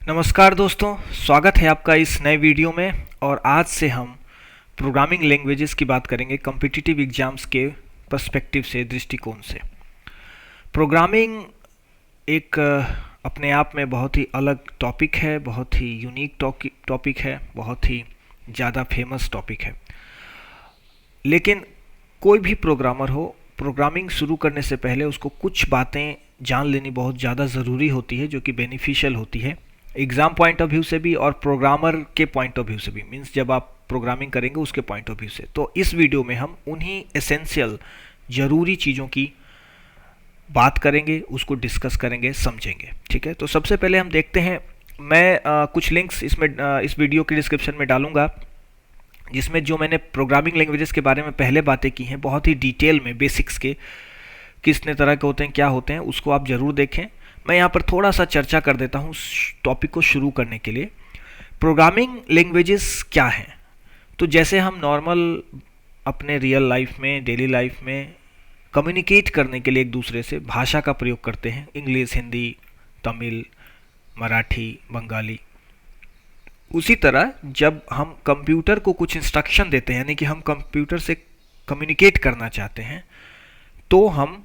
नमस्कार दोस्तों, स्वागत है आपका इस नए वीडियो में। और आज से हम प्रोग्रामिंग लैंग्वेजेस की बात करेंगे कॉम्पिटिटिव एग्जाम्स के पर्सपेक्टिव से, दृष्टिकोण से। प्रोग्रामिंग एक अपने आप में बहुत ही अलग टॉपिक है, बहुत ही यूनिक टॉपिक है, बहुत ही ज़्यादा फेमस टॉपिक है। लेकिन कोई भी प्रोग्रामर हो, प्रोग्रामिंग शुरू करने से पहले उसको कुछ बातें जान लेनी बहुत ज़्यादा ज़रूरी होती है, जो कि बेनिफिशियल होती है एग्ज़ाम पॉइंट ऑफ व्यू से भी और प्रोग्रामर के पॉइंट ऑफ व्यू से भी। मीन्स जब आप प्रोग्रामिंग करेंगे उसके पॉइंट ऑफ व्यू से। तो इस वीडियो में हम उन्हीं एसेंशियल ज़रूरी चीज़ों की बात करेंगे, उसको डिस्कस करेंगे, समझेंगे। ठीक है, तो सबसे पहले हम देखते हैं। मैं कुछ लिंक्स इसमें इस वीडियो के डिस्क्रिप्शन में डालूंगा, जिसमें जो मैंने प्रोग्रामिंग लैंग्वेजेस के बारे में पहले बातें की हैं बहुत ही डिटेल में, बेसिक्स के कितने तरह के होते हैं, क्या होते हैं, उसको आप ज़रूर देखें। मैं यहाँ पर थोड़ा सा चर्चा कर देता हूँ टॉपिक को शुरू करने के लिए। प्रोग्रामिंग लैंग्वेजेस क्या हैं? तो जैसे हम नॉर्मल अपने रियल लाइफ में, डेली लाइफ में कम्युनिकेट करने के लिए एक दूसरे से भाषा का प्रयोग करते हैं, इंग्लिश, हिंदी, तमिल, मराठी, बंगाली, उसी तरह जब हम कंप्यूटर को कुछ इंस्ट्रक्शन देते हैं, यानी कि हम कंप्यूटर से कम्युनिकेट करना चाहते हैं, तो हम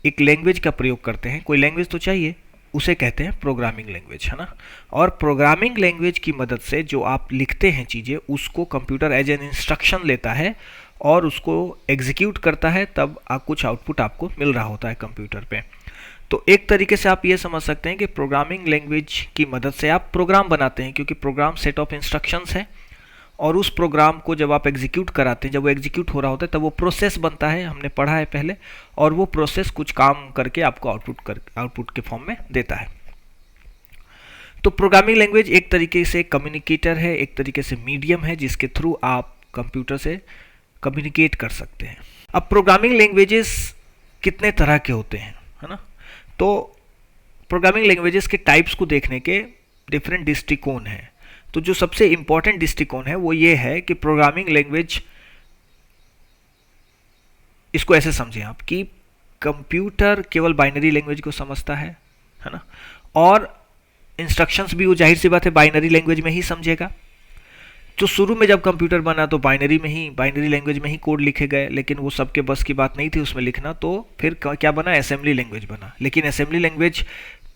एक लैंग्वेज का प्रयोग करते हैं। कोई लैंग्वेज तो चाहिए, उसे कहते हैं प्रोग्रामिंग लैंग्वेज, है ना। और प्रोग्रामिंग लैंग्वेज की मदद से जो आप लिखते हैं चीज़ें, उसको कंप्यूटर एज एन इंस्ट्रक्शन लेता है और उसको एग्जीक्यूट करता है, तब कुछ आउटपुट आपको मिल रहा होता है कंप्यूटर पे। तो एक तरीके से आप ये समझ सकते हैं कि प्रोग्रामिंग लैंग्वेज की मदद से आप प्रोग्राम बनाते हैं, क्योंकि प्रोग्राम सेट ऑफ इंस्ट्रक्शंस है, और उस प्रोग्राम को जब आप एग्जीक्यूट कराते हैं, जब वो एग्जीक्यूट हो रहा होता है, तब वो प्रोसेस बनता है, हमने पढ़ा है पहले, और वो प्रोसेस कुछ काम करके आपको आउटपुट के फॉर्म में देता है। तो प्रोग्रामिंग लैंग्वेज एक तरीके से कम्युनिकेटर है, एक तरीके से मीडियम है, जिसके थ्रू आप कंप्यूटर से कम्युनिकेट कर सकते हैं। अब प्रोग्रामिंग लैंग्वेजेस कितने तरह के होते हैं, है ना। तो प्रोग्रामिंग लैंग्वेजेस के टाइप्स को देखने के डिफरेंट दृष्टिकोण हैं। तो जो सबसे इंपॉर्टेंट दृष्टिकोण है वो ये है कि प्रोग्रामिंग लैंग्वेज, इसको ऐसे समझें आप कि कंप्यूटर केवल बाइनरी लैंग्वेज को समझता है ना, और इंस्ट्रक्शंस भी वो जाहिर सी बात है बाइनरी लैंग्वेज में ही समझेगा। तो शुरू में जब कंप्यूटर बना तो बाइनरी लैंग्वेज में ही कोड लिखे गए, लेकिन वो सबके बस की बात नहीं थी उसमें लिखना, तो फिर क्या बना, असेंबली लैंग्वेज बना। लेकिन assembly language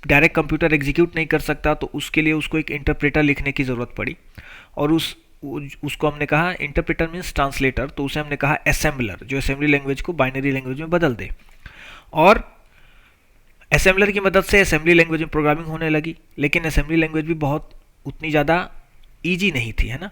direct computer execute नहीं कर सकता, तो उसके लिए उसको एक इंटरप्रेटर लिखने की ज़रूरत पड़ी, और उसको हमने कहा, इंटरप्रेटर मीन्स ट्रांसलेटर, तो उसे हमने कहा असेंबलर, जो असेंबली लैंग्वेज को बाइनरी लैंग्वेज में बदल दे। और असेंबलर की मदद से असेंबली लैंग्वेज में प्रोग्रामिंग होने लगी। लेकिन असेंबली लैंग्वेज भी बहुत उतनी ज़्यादा ईजी नहीं थी, है ना।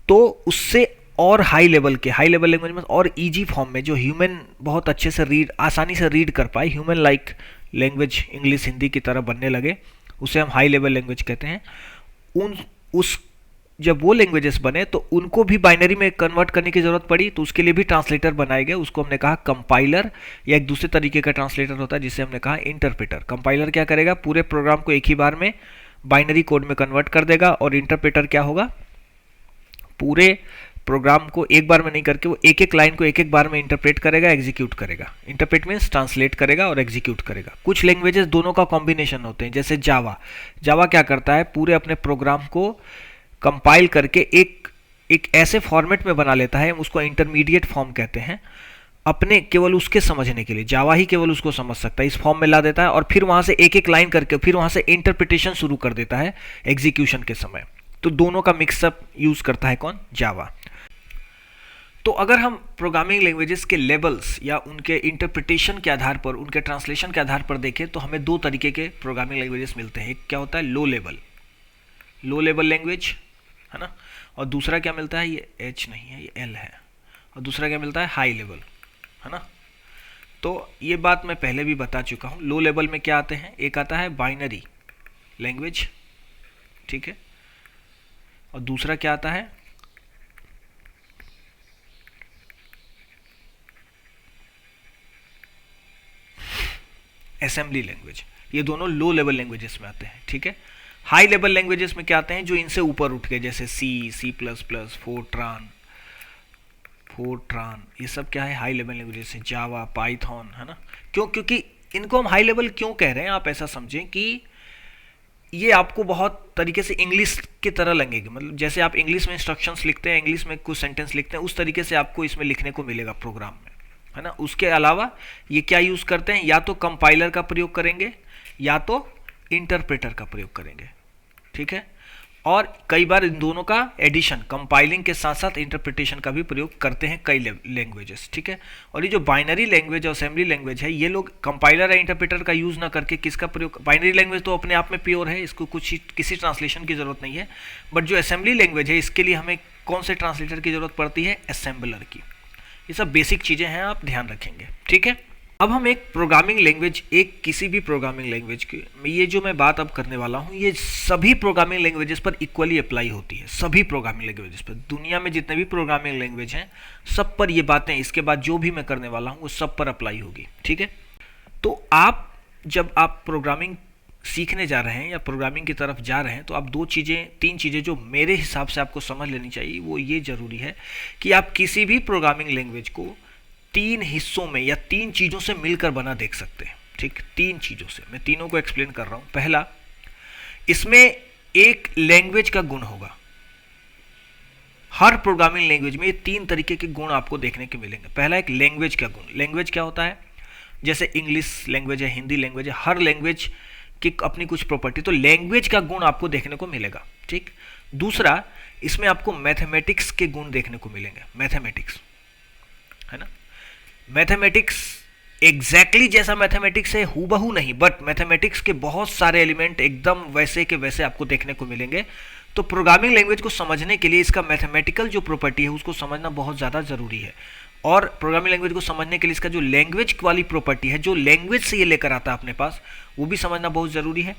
तो उससे और हाई लेवल लैंग्वेज में और इजी फॉर्म में, जो ह्यूमन बहुत अच्छे से आसानी से रीड कर पाए, human like language English, Hindi की तरह बनने लगे, उसे हम हाई लेवल लैंग्वेज कहते हैं। जब वो लैंग्वेजेस बने तो उनको भी बाइनरी में कन्वर्ट करने की ज़रूरत पड़ी, तो उसके लिए भी ट्रांसलेटर बनाए गए। उसको हमने कहा कंपाइलर, या एक दूसरे तरीके का ट्रांसलेटर होता है जिसे हमने कहा इंटरप्रेटर। कंपाइलर क्या करेगा, पूरे प्रोग्राम को एक ही बार में बाइनरी कोड में कन्वर्ट कर देगा, और इंटरप्रेटर क्या होगा, पूरे प्रोग्राम को एक बार में नहीं करके वो एक एक लाइन को एक एक बार में इंटरप्रेट करेगा, एग्जीक्यूट करेगा। इंटरप्रेट मीन्स ट्रांसलेट करेगा और एग्जीक्यूट करेगा। कुछ लैंग्वेजेस दोनों का कॉम्बिनेशन होते हैं, जैसे जावा क्या करता है, पूरे अपने प्रोग्राम को कंपाइल करके एक ऐसे फॉर्मेट में बना लेता है, उसको इंटरमीडिएट फॉर्म कहते हैं, अपने केवल उसके समझने के लिए, जावा ही केवल उसको समझ सकता है, इस फॉर्म में ला देता है, और फिर वहां से एक एक लाइन करके फिर वहां से इंटरप्रिटेशन शुरू कर देता है एग्जीक्यूशन के समय। तो दोनों का मिक्सअप यूज करता है कौन, जावा। तो अगर हम प्रोग्रामिंग लैंग्वेजेस के लेवल्स या उनके इंटरप्रिटेशन के आधार पर, उनके ट्रांसलेशन के आधार पर देखें, तो हमें दो तरीके के प्रोग्रामिंग लैंग्वेजेस मिलते हैं। एक क्या होता है, लो लेवल लैंग्वेज, है ना, और दूसरा क्या मिलता है, ये एच नहीं है, ये एल है, और दूसरा क्या मिलता है, हाई लेवल, है ना। तो ये बात मैं पहले भी बता चुका हूँ। लो लेवल में क्या आते हैं, एक आता है बाइनरी लैंग्वेज, ठीक है, और दूसरा क्या आता है, असेंबली लैंग्वेज। ये दोनों लो लेवल लैंग्वेजेस में आते हैं, ठीक है। हाई लेवल लैंग्वेजेस में क्या आते हैं, जो इनसे ऊपर उठ गए, जैसे सी प्लस प्लस, फोरट्रान, ये सब क्या है, हाई लेवल लैंग्वेजेस हैं। जावा, पाइथन, है ना। क्योंकि इनको हम हाई लेवल क्यों कह रहे हैं, आप ऐसा समझें कि ये आपको बहुत तरीके से इंग्लिश की तरह लगेगी, मतलब जैसे आप इंग्लिश में इंस्ट्रक्शंस लिखते हैं, इंग्लिश में कुछ सेंटेंस लिखते हैं, उस तरीके से आपको इसमें लिखने को मिलेगा प्रोग्राम में, है ना। उसके अलावा ये क्या यूज़ करते हैं, या तो कंपाइलर का प्रयोग करेंगे या तो इंटरप्रेटर का प्रयोग करेंगे, ठीक है। और कई बार इन दोनों का एडिशन, कंपाइलिंग के साथ साथ इंटरप्रिटेशन का भी प्रयोग करते हैं कई लैंग्वेजेस, ठीक है। और ये जो बाइनरी लैंग्वेज और असेंबली लैंग्वेज है, ये लोग कंपाइलर या इंटरप्रेटर का यूज़ ना करके किसका प्रयोग, बाइनरी लैंग्वेज तो अपने आप में प्योर है, इसको किसी ट्रांसलेशन की ज़रूरत नहीं है, बट जो असेंबली लैंग्वेज है इसके लिए हमें कौन से ट्रांसलेटर की ज़रूरत पड़ती है, असेंबलर की। ये सब बेसिक चीज़ें हैं, आप ध्यान रखेंगे, ठीक है। अब हम एक प्रोग्रामिंग लैंग्वेज, एक किसी भी प्रोग्रामिंग लैंग्वेज की, ये जो मैं बात अब करने वाला हूँ ये सभी प्रोग्रामिंग लैंग्वेजेस पर इक्वली अप्लाई होती है, सभी प्रोग्रामिंग लैंग्वेजेस पर, दुनिया में जितने भी प्रोग्रामिंग लैंग्वेज हैं सब पर ये बातें इसके बाद जो भी मैं करने वाला हूँ वो सब पर अप्लाई होगी, ठीक है। तो आप जब आप प्रोग्रामिंग सीखने जा रहे हैं या प्रोग्रामिंग की तरफ जा रहे हैं तो आप तीन चीज़ें जो मेरे हिसाब से आपको समझ लेनी चाहिए, वो ये ज़रूरी है कि आप किसी भी प्रोग्रामिंग लैंग्वेज को तीन हिस्सों में या तीन चीज़ों से मिलकर बना देख सकते हैं, ठीक, तीन चीज़ों से। मैं तीनों को एक्सप्लेन कर रहा हूँ। पहला, इसमें एक लैंग्वेज का गुण होगा। हर प्रोग्रामिंग लैंग्वेज में ये तीन तरीके के गुण आपको देखने के मिलेंगे। पहला, एक लैंग्वेज का गुण। लैंग्वेज क्या होता है, जैसे इंग्लिश लैंग्वेज है, हिंदी लैंग्वेज है, हर लैंग्वेज की अपनी कुछ प्रॉपर्टी, तो लैंग्वेज का गुण आपको देखने को मिलेगा, ठीक। दूसरा, इसमें आपको मैथमेटिक्स के गुण देखने को मिलेंगे, मैथमेटिक्स, है ना। मैथमेटिक्स एग्जैक्टली जैसा मैथमेटिक्स है हूबहू नहीं, बट मैथमेटिक्स के बहुत सारे एलिमेंट एकदम वैसे के वैसे आपको देखने को मिलेंगे। तो प्रोग्रामिंग लैंग्वेज को समझने के लिए इसका मैथमेटिकल जो प्रॉपर्टी है उसको समझना बहुत ज़्यादा ज़रूरी है, और प्रोग्रामिंग लैंग्वेज को समझने के लिए इसका जो लैंग्वेज वाली प्रॉपर्टी है, जो लैंग्वेज से ये लेकर आता है अपने पास, वो भी समझना बहुत ज़रूरी है।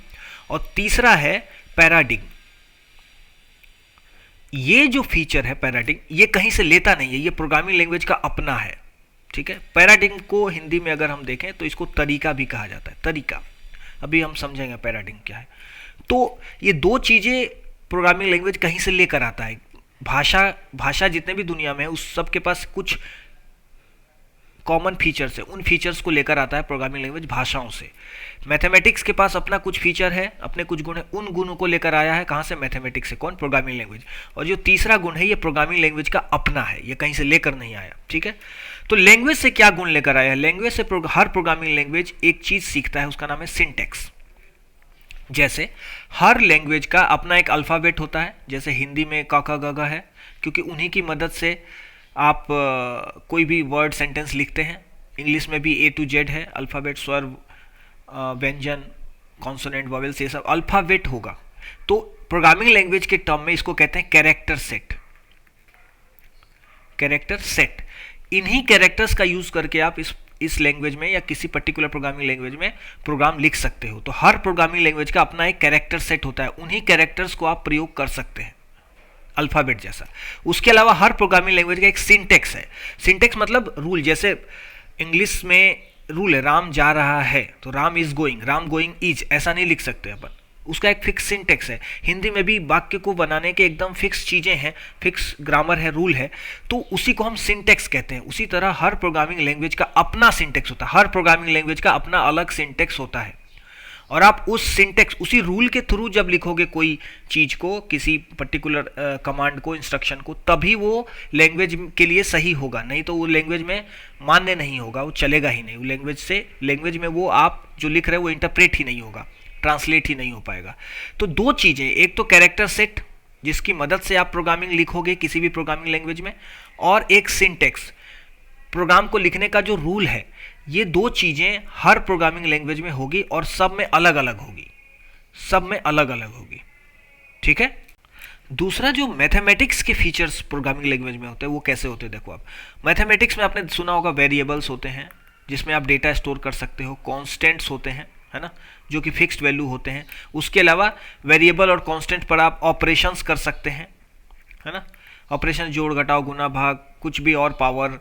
और तीसरा है पैराडिग्म। ये जो फीचर है पैराडिग्म, ये कहीं से लेता नहीं है, ये प्रोग्रामिंग लैंग्वेज का अपना है, ठीक है। पैराडिग्म को हिंदी में अगर हम देखें तो इसको तरीका भी कहा जाता है, तरीका। अभी हम समझेंगे पैराडिग्म क्या है। तो ये दो चीज़ें प्रोग्रामिंग लैंग्वेज कहीं से लेकर आता है। भाषा जितने भी दुनिया में है उस सब के पास कुछ कॉमन फीचर्स है, उन फीचर्स को लेकर आता है प्रोग्रामिंग लैंग्वेज भाषाओं से। मैथमेटिक्स के पास अपना कुछ फीचर है, अपने कुछ गुण है, उन गुणों को लेकर आया है कहाँ से, मैथमेटिक्स से। कौन, प्रोग्रामिंग लैंग्वेज। और जो तीसरा गुण है ये प्रोग्रामिंग लैंग्वेज का अपना है, ये कहीं से लेकर नहीं आया, ठीक है। तो लैंग्वेज से क्या गुण लेकर आया है, लैंग्वेज से हर प्रोग्रामिंग लैंग्वेज एक चीज़ सीखता है, उसका नाम है सिंटेक्स। जैसे हर लैंग्वेज का अपना एक अल्फ़ाबेट होता है, जैसे हिंदी में क ख ग घ है, क्योंकि उन्हीं की मदद से आप कोई भी वर्ड सेंटेंस लिखते हैं। इंग्लिश में भी A to Z है अल्फ़ाबेट, स्वर, व्यंजन, कॉन्सोनेंट, वॉवेल्स, ये सब अल्फ़ाबेट होगा। तो प्रोग्रामिंग लैंग्वेज के टर्म में इसको कहते हैं कैरेक्टर सेट, कैरेक्टर सेट। इन्हीं कैरेक्टर्स का यूज़ करके आप इस लैंग्वेज में या किसी पर्टिकुलर प्रोग्रामिंग लैंग्वेज में प्रोग्राम लिख सकते हो। तो हर प्रोग्रामिंग लैंग्वेज का अपना एक कैरेक्टर सेट होता है, उन्हीं कैरेक्टर्स को आप प्रयोग कर सकते हैं अल्फ़ाबेट जैसा। उसके अलावा हर प्रोग्रामिंग लैंग्वेज का एक सिंटेक्स है। सिंटेक्स मतलब रूल, जैसे इंग्लिश में रूल है, राम जा रहा है तो Ram is going, Ram going is, ऐसा नहीं लिख सकते अपन, उसका एक फिक्स सिंटेक्स है। हिंदी में भी वाक्य को बनाने के एकदम फिक्स चीज़ें हैं, फिक्स ग्रामर है, रूल है, तो उसी को हम सिंटेक्स कहते हैं। उसी तरह हर प्रोग्रामिंग लैंग्वेज का अपना सिंटेक्स होता है, हर प्रोग्रामिंग लैंग्वेज का अपना अलग सिंटेक्स होता है। और आप उस सिंटेक्स, उसी रूल के थ्रू जब लिखोगे कोई चीज़ को, किसी पर्टिकुलर कमांड को, इंस्ट्रक्शन को, तभी वो लैंग्वेज के लिए सही होगा, नहीं तो वो लैंग्वेज में मान्य नहीं होगा, वो चलेगा ही नहीं। वो लैंग्वेज में वो आप जो लिख रहे हो वो इंटरप्रेट ही नहीं होगा, ट्रांसलेट ही नहीं हो पाएगा। तो दो चीज़ें, एक तो कैरेक्टर सेट जिसकी मदद से आप प्रोग्रामिंग लिखोगे किसी भी प्रोग्रामिंग लैंग्वेज में, और एक सिंटेक्स, प्रोग्राम को लिखने का जो रूल है। ये दो चीज़ें हर प्रोग्रामिंग लैंग्वेज में होगी और सब में अलग अलग होगी, सब में अलग अलग होगी, ठीक है। दूसरा, जो मैथमेटिक्स के फीचर्स प्रोग्रामिंग लैंग्वेज में होते हैं वो कैसे होते हैं, देखो आप मैथमेटिक्स में आपने सुना होगा वेरिएबल्स होते हैं जिसमें आप डेटा स्टोर कर सकते हो, कॉन्स्टेंट्स होते हैं, है ना, जो कि फिक्स्ड वैल्यू होते हैं। उसके अलावा वेरिएबल और कांस्टेंट पर आप ऑपरेशंस कर सकते हैं, है ना, ऑपरेशन, जोड़, घटाव, गुना, भाग, कुछ भी, और पावर,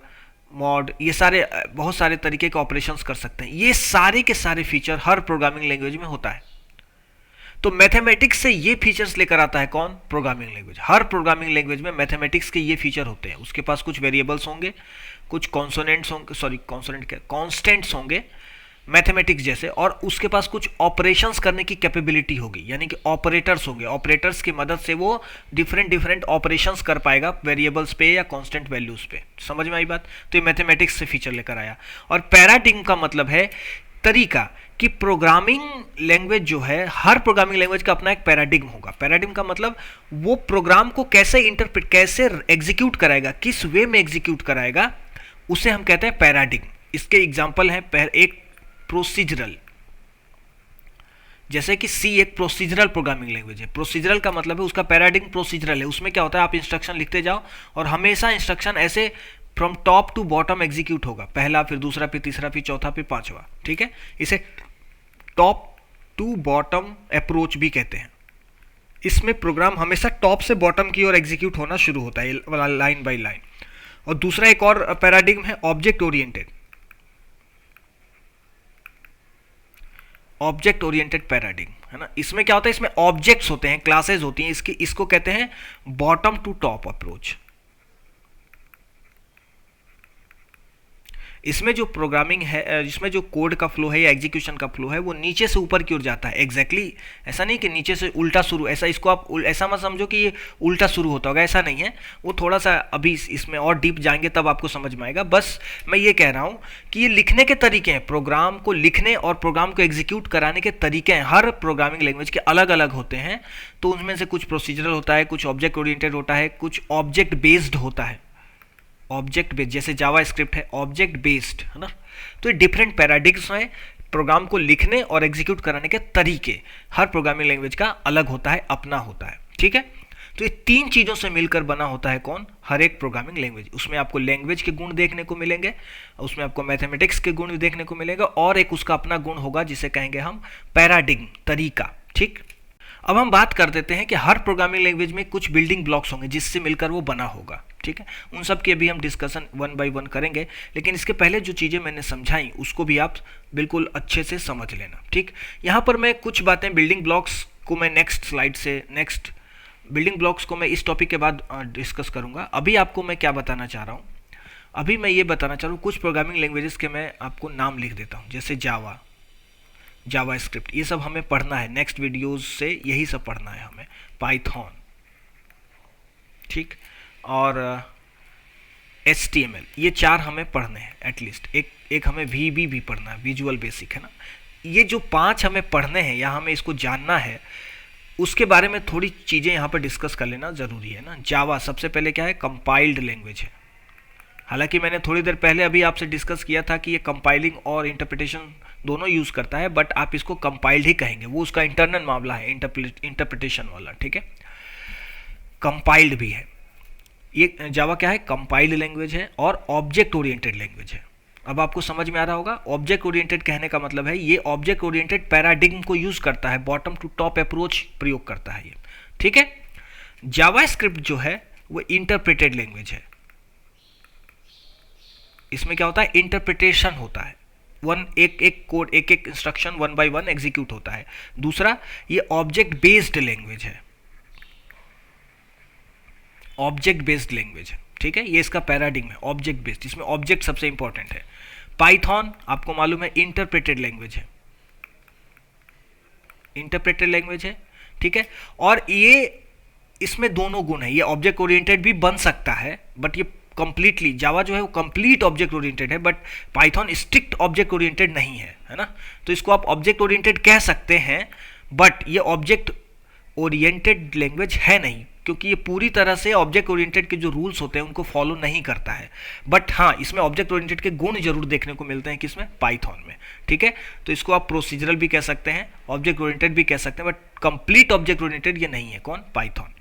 मॉड, ये सारे बहुत सारे तरीके के ऑपरेशंस कर सकते हैं। ये सारे के सारे फीचर हर प्रोग्रामिंग लैंग्वेज में होता है। तो मैथमेटिक्स से ये फीचर्स लेकर आता है कौन, प्रोग्रामिंग लैंग्वेज। हर प्रोग्रामिंग लैंग्वेज में मैथमेटिक्स के ये फीचर होते हैं। उसके पास कुछ वेरिएबल्स होंगे, कुछ कॉन्सोनेंट्स होंगे, सॉरी कॉन्सोनेंट क्या, कॉन्स्टेंट्स होंगे, मैथमेटिक्स जैसे, और उसके पास कुछ ऑपरेशंस करने की कैपेबिलिटी होगी, यानी कि ऑपरेटर्स होंगे, ऑपरेटर्स की मदद से वो डिफरेंट डिफरेंट ऑपरेशंस कर पाएगा वेरिएबल्स पे या कांस्टेंट वैल्यूज पे। समझ में आई बात? तो ये मैथमेटिक्स से फीचर लेकर आया। और पैराडिग्म का मतलब है तरीका, कि प्रोग्रामिंग लैंग्वेज जो है, हर प्रोग्रामिंग लैंग्वेज का अपना एक पैराडिग्म होगा। पैराडिग्म का मतलब वो प्रोग्राम को कैसे इंटरप्रेट, कैसे एग्जीक्यूट कराएगा, किस वे में एग्जीक्यूट कराएगा, उसे हम कहते हैं पैराडिग्म। इसके एग्जांपल हैं, एक प्रोसीजरल, जैसे कि सी एक प्रोसीजरल प्रोग्रामिंग लैंग्वेज है। प्रोसीजरल का मतलब है उसका पैराडिग्म प्रोसीजरल है। उसमें क्या होता है, आप इंस्ट्रक्शन लिखते जाओ और हमेशा इंस्ट्रक्शन ऐसे from top to bottom execute होगा, पहला फिर दूसरा फिर तीसरा फिर चौथा फिर पांचवा, ठीक है। इसे टॉप टू बॉटम अप्रोच भी कहते हैं। इसमें प्रोग्राम हमेशा टॉप से बॉटम की ओर एग्जीक्यूट होना शुरू होता है, लाइन बाय लाइन। और दूसरा एक और पैराडिग्म है object oriented, object oriented paradigm, है ना। इसमें क्या होता है, इसमें ऑब्जेक्ट्स होते हैं, क्लासेस होती हैं, इसको कहते हैं बॉटम टू टॉप अप्रोच। इसमें जो प्रोग्रामिंग है, इसमें जो कोड का फ्लो है या एग्जीक्यूशन का फ्लो है, वो नीचे से ऊपर की ओर जाता है। एग्जैक्टली ऐसा नहीं कि नीचे से उल्टा शुरू, ऐसा इसको आप ऐसा मत समझो कि ये उल्टा शुरू होता होगा, ऐसा नहीं है। वो थोड़ा सा अभी इसमें और डीप जाएंगे तब आपको समझ में आएगा। बस मैं ये कह रहा हूँ कि ये लिखने के तरीके हैं, प्रोग्राम को लिखने और प्रोग्राम को एग्जीक्यूट कराने के तरीके हैं, हर प्रोग्रामिंग लैंग्वेज के अलग अलग होते हैं। तो उनमें से कुछ प्रोसीजरल होता है, कुछ ऑब्जेक्ट ओरिएंटेड होता है, कुछ ऑब्जेक्ट बेस्ड होता है। ऑब्जेक्ट बेस्ड जैसे जावा स्क्रिप्ट है, ऑब्जेक्ट बेस्ड, है ना। तो ये डिफरेंट पैराडिग्म्स हैं प्रोग्राम को लिखने और एग्जीक्यूट कराने के तरीके। हर प्रोग्रामिंग लैंग्वेज का अलग होता है, अपना होता है, ठीक है। तो ये तीन चीज़ों से मिलकर बना होता है कौन, हर एक प्रोग्रामिंग लैंग्वेज। उसमें आपको लैंग्वेज के गुण देखने को मिलेंगे, उसमें आपको मैथमेटिक्स के गुण देखने को मिलेगा, और एक उसका अपना गुण होगा जिसे कहेंगे हम पैराडिग्म, तरीका, ठीक। अब हम बात कर देते हैं कि हर प्रोग्रामिंग लैंग्वेज में कुछ बिल्डिंग ब्लॉक्स होंगे जिससे मिलकर वो बना होगा, ठीक है। उन सब की अभी हम डिस्कशन वन बाय वन करेंगे, लेकिन इसके पहले जो चीज़ें मैंने समझाई उसको भी आप बिल्कुल अच्छे से समझ लेना, ठीक। यहाँ पर मैं कुछ बातें बिल्डिंग ब्लॉक्स को मैं नेक्स्ट स्लाइड से, नेक्स्ट बिल्डिंग ब्लॉक्स को मैं इस टॉपिक के बाद डिस्कस करूँगा। अभी आपको मैं क्या बताना चाह रहा हूँ, अभी मैं ये बताना चाह रहा हूँ कुछ प्रोग्रामिंग लैंग्वेजेस के मैं आपको नाम लिख देता हूँ, जैसे जावा, जावा स्क्रिप्ट, ये सब हमें पढ़ना है, नेक्स्ट वीडियोस से यही सब पढ़ना है हमें। पाइथन, ठीक, और HTML, ये चार हमें पढ़ने हैं एटलीस्ट। एक हमें VB भी पढ़ना है, विजुअल बेसिक, है ना। ये जो पांच हमें पढ़ने हैं या हमें इसको जानना है, उसके बारे में थोड़ी चीज़ें यहाँ पर डिस्कस कर लेना ज़रूरी है ना। जावा सबसे पहले क्या है, कंपाइल्ड लैंग्वेज है। हालांकि मैंने थोड़ी देर पहले अभी आपसे डिस्कस किया था कि ये कंपाइलिंग और इंटरप्रिटेशन दोनों यूज़ करता है, बट आप इसको कंपाइल्ड ही कहेंगे, वो उसका इंटरनल मामला है इंटरप्रिटेशन वाला, ठीक है। कंपाइल्ड भी है ये जावा, क्या है, कंपाइल्ड लैंग्वेज है और ऑब्जेक्ट ओरिएंटेड लैंग्वेज है। अब आपको समझ में आ रहा होगा, ऑब्जेक्ट ओरिएंटेड कहने का मतलब है ये ऑब्जेक्ट ओरिएंटेड पैराडिग्म को यूज़ करता है, बॉटम टू टॉप अप्रोच प्रयोग करता है ये, ठीक है। जावा स्क्रिप्ट जो है वो इंटरप्रेटेड लैंग्वेज है। इसमें क्या होता है, इंटरप्रिटेशन होता है, एक कोड, एक instruction one by one execute होता है। दूसरा, ये ऑब्जेक्ट बेस्ड लैंग्वेज है, ऑब्जेक्ट बेस्ड लैंग्वेज है, ठीक है। ये इसका पैराडिग्म है, ऑब्जेक्ट बेस्ड, इसमें ऑब्जेक्ट सबसे इंपॉर्टेंट है। पाइथन आपको मालूम है इंटरप्रेटेड लैंग्वेज है, इंटरप्रेटेड लैंग्वेज है, ठीक है। और ये इसमें दोनों गुण है, ये ऑब्जेक्ट ओरिएंटेड भी बन सकता है, बट ये कंप्लीटली, जावा जो है वो कंप्लीट ऑब्जेक्ट ओरिएंटेड है, but Python strict object oriented नहीं है ना। तो इसको आप ऑब्जेक्ट ओरिएंटेड कह सकते हैं, बट ये ऑब्जेक्ट ओरिएंटेड लैंग्वेज है नहीं, क्योंकि ये पूरी तरह से ऑब्जेक्ट ओरिएंटेड के जो रूल्स होते हैं उनको फॉलो नहीं करता है। बट हाँ, इसमें ऑब्जेक्ट ओरिएंटेड के गुण जरूर देखने को मिलते हैं, किसमें, पाइथन में, ठीक है। तो इसको आप प्रोसीजरल भी कह सकते हैं, ऑब्जेक्ट ओरिएंटेड भी कह सकते हैं, बट कंप्लीट ऑब्जेक्ट ओरिएंटेड ये नहीं है, कौन, पाइथन।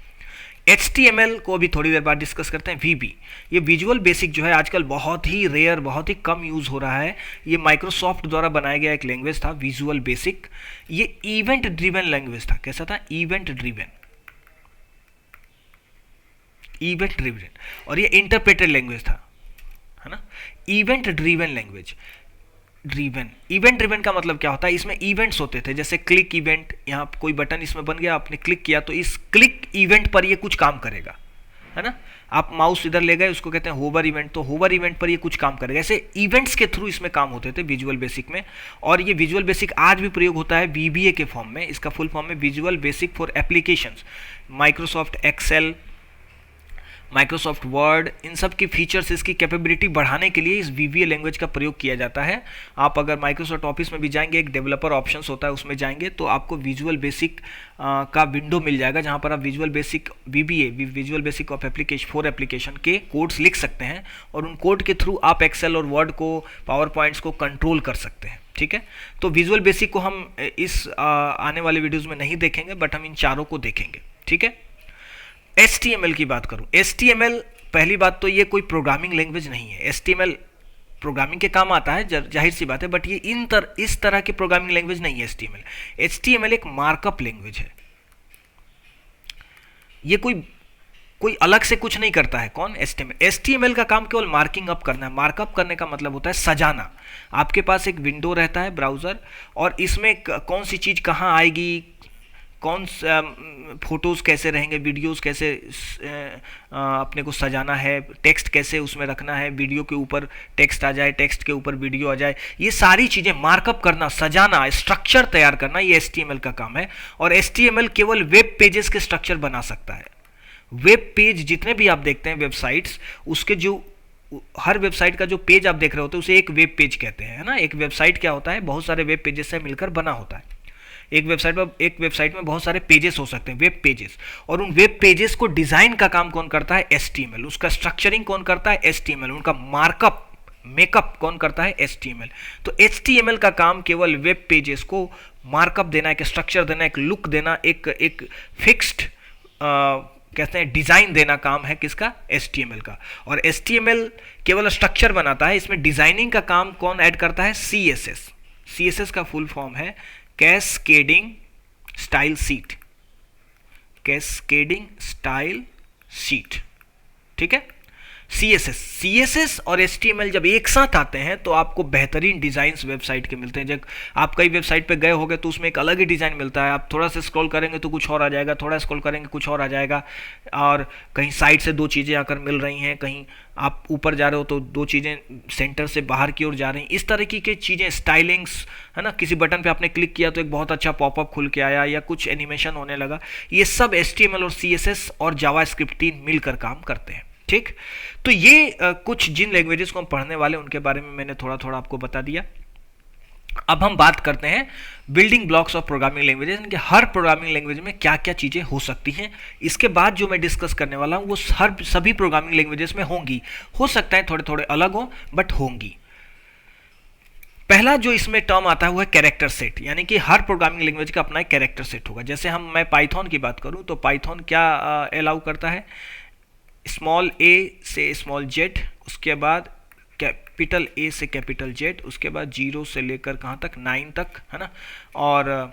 HTML को अभी थोड़ी देर बाद डिस्कस करते हैं। VB, ये विजुअल बेसिक जो है आजकल बहुत ही रेयर, बहुत ही कम यूज़ हो रहा है। ये माइक्रोसॉफ्ट द्वारा बनाया गया एक लैंग्वेज था, विजुअल बेसिक। ये इवेंट ड्रिवन लैंग्वेज था, कैसा था, इवेंट ड्रिवन, इवेंट ड्रिवन, और ये इंटरप्रेटेड लैंग्वेज था, है ना। Event driven language, driven, event driven का मतलब क्या होता है, इसमें इवेंट्स होते थे, जैसे क्लिक इवेंट, यहाँ कोई बटन इसमें बन गया, आपने क्लिक किया तो इस क्लिक इवेंट पर ये कुछ काम करेगा, है ना। आप माउस इधर ले गए, उसको कहते हैं होवर इवेंट, तो होवर इवेंट पर ये कुछ काम करेगा। ऐसे इवेंट्स के थ्रू इसमें काम होते थे विजुअल बेसिक में, और ये विजुअल बेसिक आज भी प्रयोग होता है VBA के फॉर्म में। इसका फुल फॉर्म है visual basic for applications. Microsoft Excel, Microsoft Word, इन सब की फीचर्स, इसकी कैपेबिलिटी बढ़ाने के लिए इस VBA लैंग्वेज का प्रयोग किया जाता है। आप अगर माइक्रोसॉफ्ट ऑफिस में भी जाएंगे, एक डेवलपर ऑप्शंस होता है, उसमें जाएंगे तो आपको विजुअल बेसिक का विंडो मिल जाएगा, जहां पर आप visual basic VBA, visual basic of application for application के कोड्स लिख सकते हैं, और उन कोड के थ्रू आप एक्सेल और वर्ड को, पावर पॉइंट्स को कंट्रोल कर सकते हैं। ठीक है, तो विजुअल बेसिक को हम इस आने वाले वीडियोज़ में नहीं देखेंगे, बट हम इन चारों को देखेंगे। ठीक है, HTML की बात करूं, HTML, पहली बात तो ये कोई प्रोग्रामिंग लैंग्वेज नहीं है। HTML प्रोग्रामिंग के काम आता है, जाहिर सी बात है, बट ये इस तरह की प्रोग्रामिंग लैंग्वेज नहीं है HTML। HTML एक मार्कअप लैंग्वेज है। ये कोई अलग से कुछ नहीं करता है। कौन? HTML का काम केवल मार्किंग अप करना है। मार्कअप करने का मतलब होता है सजाना। आपके पास एक विंडो रहता है, ब्राउजर, और इसमें कौन सी चीज़ कहाँ आएगी, कौन फोटोज़ कैसे रहेंगे, वीडियोज़ कैसे अपने को सजाना है, टेक्स्ट कैसे उसमें रखना है, वीडियो के ऊपर टेक्स्ट आ जाए, टेक्स्ट के ऊपर वीडियो आ जाए, ये सारी चीज़ें मार्कअप करना, सजाना, स्ट्रक्चर तैयार करना, ये HTML का काम है। और HTML केवल वेब पेजेस के स्ट्रक्चर बना सकता है। वेब पेज जितने भी आप देखते हैं वेबसाइट्स, उसके जो हर वेबसाइट का जो पेज आप देख रहे होते हैं उसे एक वेब पेज कहते हैं, है ना। एक वेबसाइट क्या होता है? बहुत सारे वेब पेजेस से मिलकर बना होता है। एक वेबसाइट में बहुत सारे पेजेस हो सकते हैं, वेब पेजेस, और उन वेब पेजेस को डिजाइन का काम कौन करता है? HTML। उसका स्ट्रक्चरिंग कौन करता है? HTML। उनका मार्कअप, मेकअप कौन करता है? HTML। तो HTML का काम केवल वेब पेजेस को मार्कअप देना, एक स्ट्रक्चर देना, एक लुक देना, एक फिक्स्ड कहते हैं डिजाइन देना काम है किसका? HTML का। और HTML केवल स्ट्रक्चर बनाता है, इसमें डिजाइनिंग का काम कौन ऐड करता है? CSS। CSS का फुल फॉर्म है cascading style sheet. Cascading style sheet. ठीक है, CSS और HTML जब एक साथ आते हैं तो आपको बेहतरीन डिजाइन्स वेबसाइट के मिलते हैं। जब आप कई वेबसाइट पे गए होंगे तो उसमें एक अलग ही डिज़ाइन मिलता है। आप थोड़ा सा स्क्रॉल करेंगे तो कुछ और आ जाएगा, थोड़ा स्क्रॉल करेंगे कुछ और आ जाएगा, और कहीं साइड से दो चीज़ें आकर मिल रही हैं, कहीं आप ऊपर जा रहे हो तो दो चीज़ें सेंटर से बाहर की ओर जा रही हैं। इस तरह की चीज़ें, स्टाइलिंग्स, है ना। किसी बटन पे आपने क्लिक किया तो एक बहुत अच्छा पॉपअप खुल के आया, या कुछ एनिमेशन होने लगा। ये सब HTML और CSS और जावास्क्रिप्ट 3 मिलकर काम करते हैं। ठीक, तो ये कुछ जिन लैंग्वेजेस को हम पढ़ने वाले उनके बारे में मैंने थोड़ा थोड़ा आपको बता दिया। अब हम बात करते हैं building blocks of programming languages, कि हर प्रोग्रामिंग लैंग्वेज में क्या क्या चीज़ें हो सकती हैं। इसके बाद जो मैं डिस्कस करने वाला हूँ वो सभी प्रोग्रामिंग लैंग्वेजेस में होंगी। हो सकता है थोड़े थोड़े अलग हो, बट होंगी। पहला जो इसमें टर्म आता है वो है कैरेक्टर सेट, यानी कि हर प्रोग्रामिंग लैंग्वेज का अपना एक कैरेक्टर सेट होगा। जैसे मैं पाइथन की बात करूँ तो पाइथन क्या अलाउ करता है? स्मॉल a से स्मॉल z, उसके बाद कैपिटल A से कैपिटल Z, उसके बाद 0 से लेकर कहाँ तक? 9 तक, है ना। और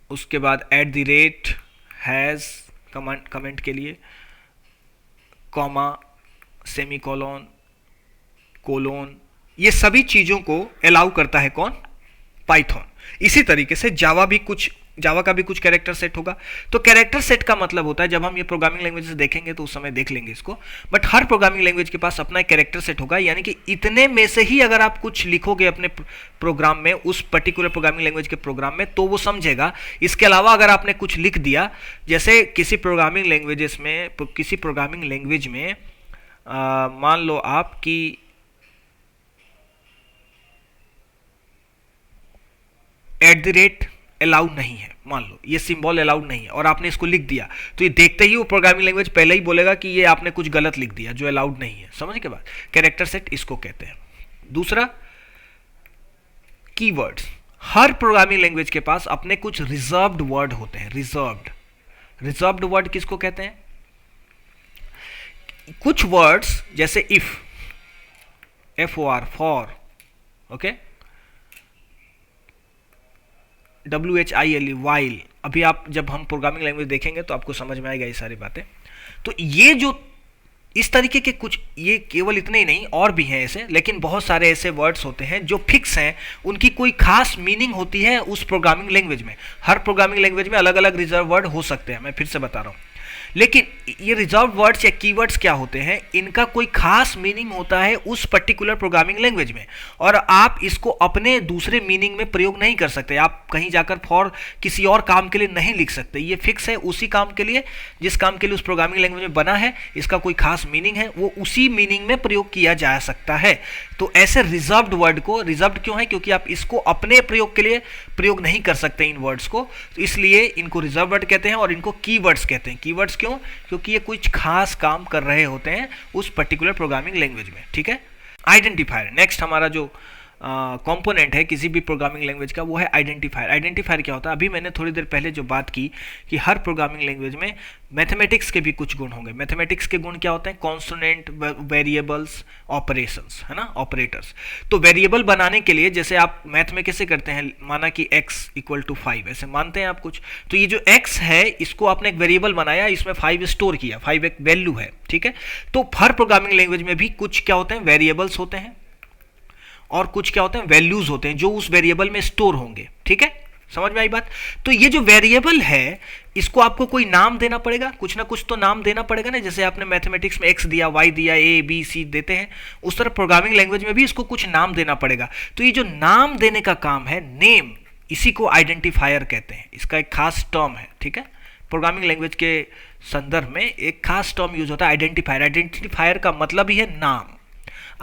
उसके बाद @ हैज़ कमेंट के लिए, कॉमा, सेमीकोलन, कोलोन, ये सभी चीज़ों को अलाउ करता है कौन? पाइथन। इसी तरीके से जावा का भी कुछ कैरेक्टर सेट होगा। तो कैरेक्टर सेट का मतलब होता है, जब हम ये प्रोग्रामिंग लैंग्वेज से देखेंगे तो उस समय देख लेंगे इसको, बट हर प्रोग्रामिंग लैंग्वेज के पास अपना एक कैरेक्टर सेट होगा। यानी कि इतने में से ही अगर आप कुछ लिखोगे अपने प्रोग्राम में, उस पर्टिकुलर प्रोग्रामिंग लैंग्वेज के प्रोग्राम में, तो वो समझेगा। इसके अलावा अगर आपने कुछ लिख दिया, जैसे किसी प्रोग्रामिंग लैंग्वेज में मान लो आपकी @ अलाउड नहीं है, मान लो ये सिंबल अलाउड नहीं है और आपने इसको लिख दिया, तो ये देखते ही वो प्रोग्रामिंग लैंग्वेज पहले ही बोलेगा कि ये आपने कुछ गलत लिख दिया जो अलाउड नहीं है। समझ के बाद कैरेक्टर सेट इसको कहते हैं। दूसरा, कीवर्ड्स। हर प्रोग्रामिंग लैंग्वेज के पास अपने कुछ रिजर्व्ड वर्ड होते हैं। रिजर्व्ड वर्ड किसको कहते हैं? कुछ वर्ड्स जैसे if, FOR, for, okay, WHILE, while. अभी आप जब हम प्रोग्रामिंग लैंग्वेज देखेंगे तो आपको समझ में आएगा ये सारी बातें। तो ये जो इस तरीके के कुछ, ये केवल इतने ही नहीं और भी हैं ऐसे, लेकिन बहुत सारे ऐसे वर्ड्स होते हैं जो फिक्स हैं, उनकी कोई खास मीनिंग होती है उस प्रोग्रामिंग लैंग्वेज में। हर प्रोग्रामिंग लैंग्वेज में अलग अलग रिजर्व वर्ड हो सकते हैं, मैं फिर से बता रहा हूँ। लेकिन ये रिजर्व वर्ड्स या कीवर्ड्स क्या होते हैं, इनका कोई खास मीनिंग होता है उस पर्टिकुलर प्रोग्रामिंग लैंग्वेज में, और आप इसको अपने दूसरे मीनिंग में प्रयोग नहीं कर सकते। आप कहीं जाकर फॉर किसी और काम के लिए नहीं लिख सकते, ये फिक्स है उसी काम के लिए जिस काम के लिए उस प्रोग्रामिंग लैंग्वेज में बना है। इसका कोई खास मीनिंग है, वो उसी मीनिंग में प्रयोग किया जा सकता है। तो ऐसे रिजर्व्ड वर्ड को, रिजर्व्ड क्यों है, क्योंकि आप इसको अपने प्रयोग के लिए प्रयोग नहीं कर सकते इन वर्ड्स को, तो इसलिए इनको रिजर्व वर्ड कहते हैं और इनको कीवर्ड्स कहते हैं। कीवर्ड्स क्यों, क्योंकि ये कुछ खास काम कर रहे होते हैं उस पर्टिकुलर प्रोग्रामिंग लैंग्वेज में। ठीक है, आइडेंटिफायर नेक्स्ट हमारा जो कंपोनेंट है किसी भी प्रोग्रामिंग लैंग्वेज का, वो है आइडेंटिफायर। आइडेंटिफायर क्या होता है, अभी मैंने थोड़ी देर पहले जो बात की कि हर प्रोग्रामिंग लैंग्वेज में मैथमेटिक्स के भी कुछ गुण होंगे। मैथमेटिक्स के गुण क्या होते हैं, कॉन्स्टोनेंट, वेरिएबल्स, ऑपरेशंस, है ना, ऑपरेटर्स। तो वेरिएबल बनाने के लिए जैसे आप मैथ में कैसे करते हैं, माना कि x इक्वल टू 5, ऐसे मानते हैं आप कुछ, तो ये जो x है इसको आपने एक वेरिएबल बनाया, इसमें 5 स्टोर किया, 5 एक वैल्यू है। ठीक है, तो हर प्रोग्रामिंग लैंग्वेज में भी कुछ क्या होते हैं, वेरिएबल्स होते हैं और कुछ क्या होते हैं, वैल्यूज होते हैं जो उस वेरिएबल में स्टोर होंगे। ठीक है, समझ में आई बात। तो ये जो वेरिएबल है इसको आपको कोई नाम देना पड़ेगा, कुछ ना कुछ तो नाम देना पड़ेगा ना। जैसे आपने मैथमेटिक्स में x दिया, y दिया, a b c देते हैं, उस तरह प्रोग्रामिंग लैंग्वेज में भी इसको कुछ नाम देना पड़ेगा। तो ये जो नाम देने का काम है, नेम, इसी को आइडेंटिफायर कहते हैं। इसका एक खास टर्म है। ठीक है, प्रोग्रामिंग लैंग्वेज के संदर्भ में एक खास टर्म यूज होता है आइडेंटिफायर। आइडेंटिफायर का मतलब ही है नाम।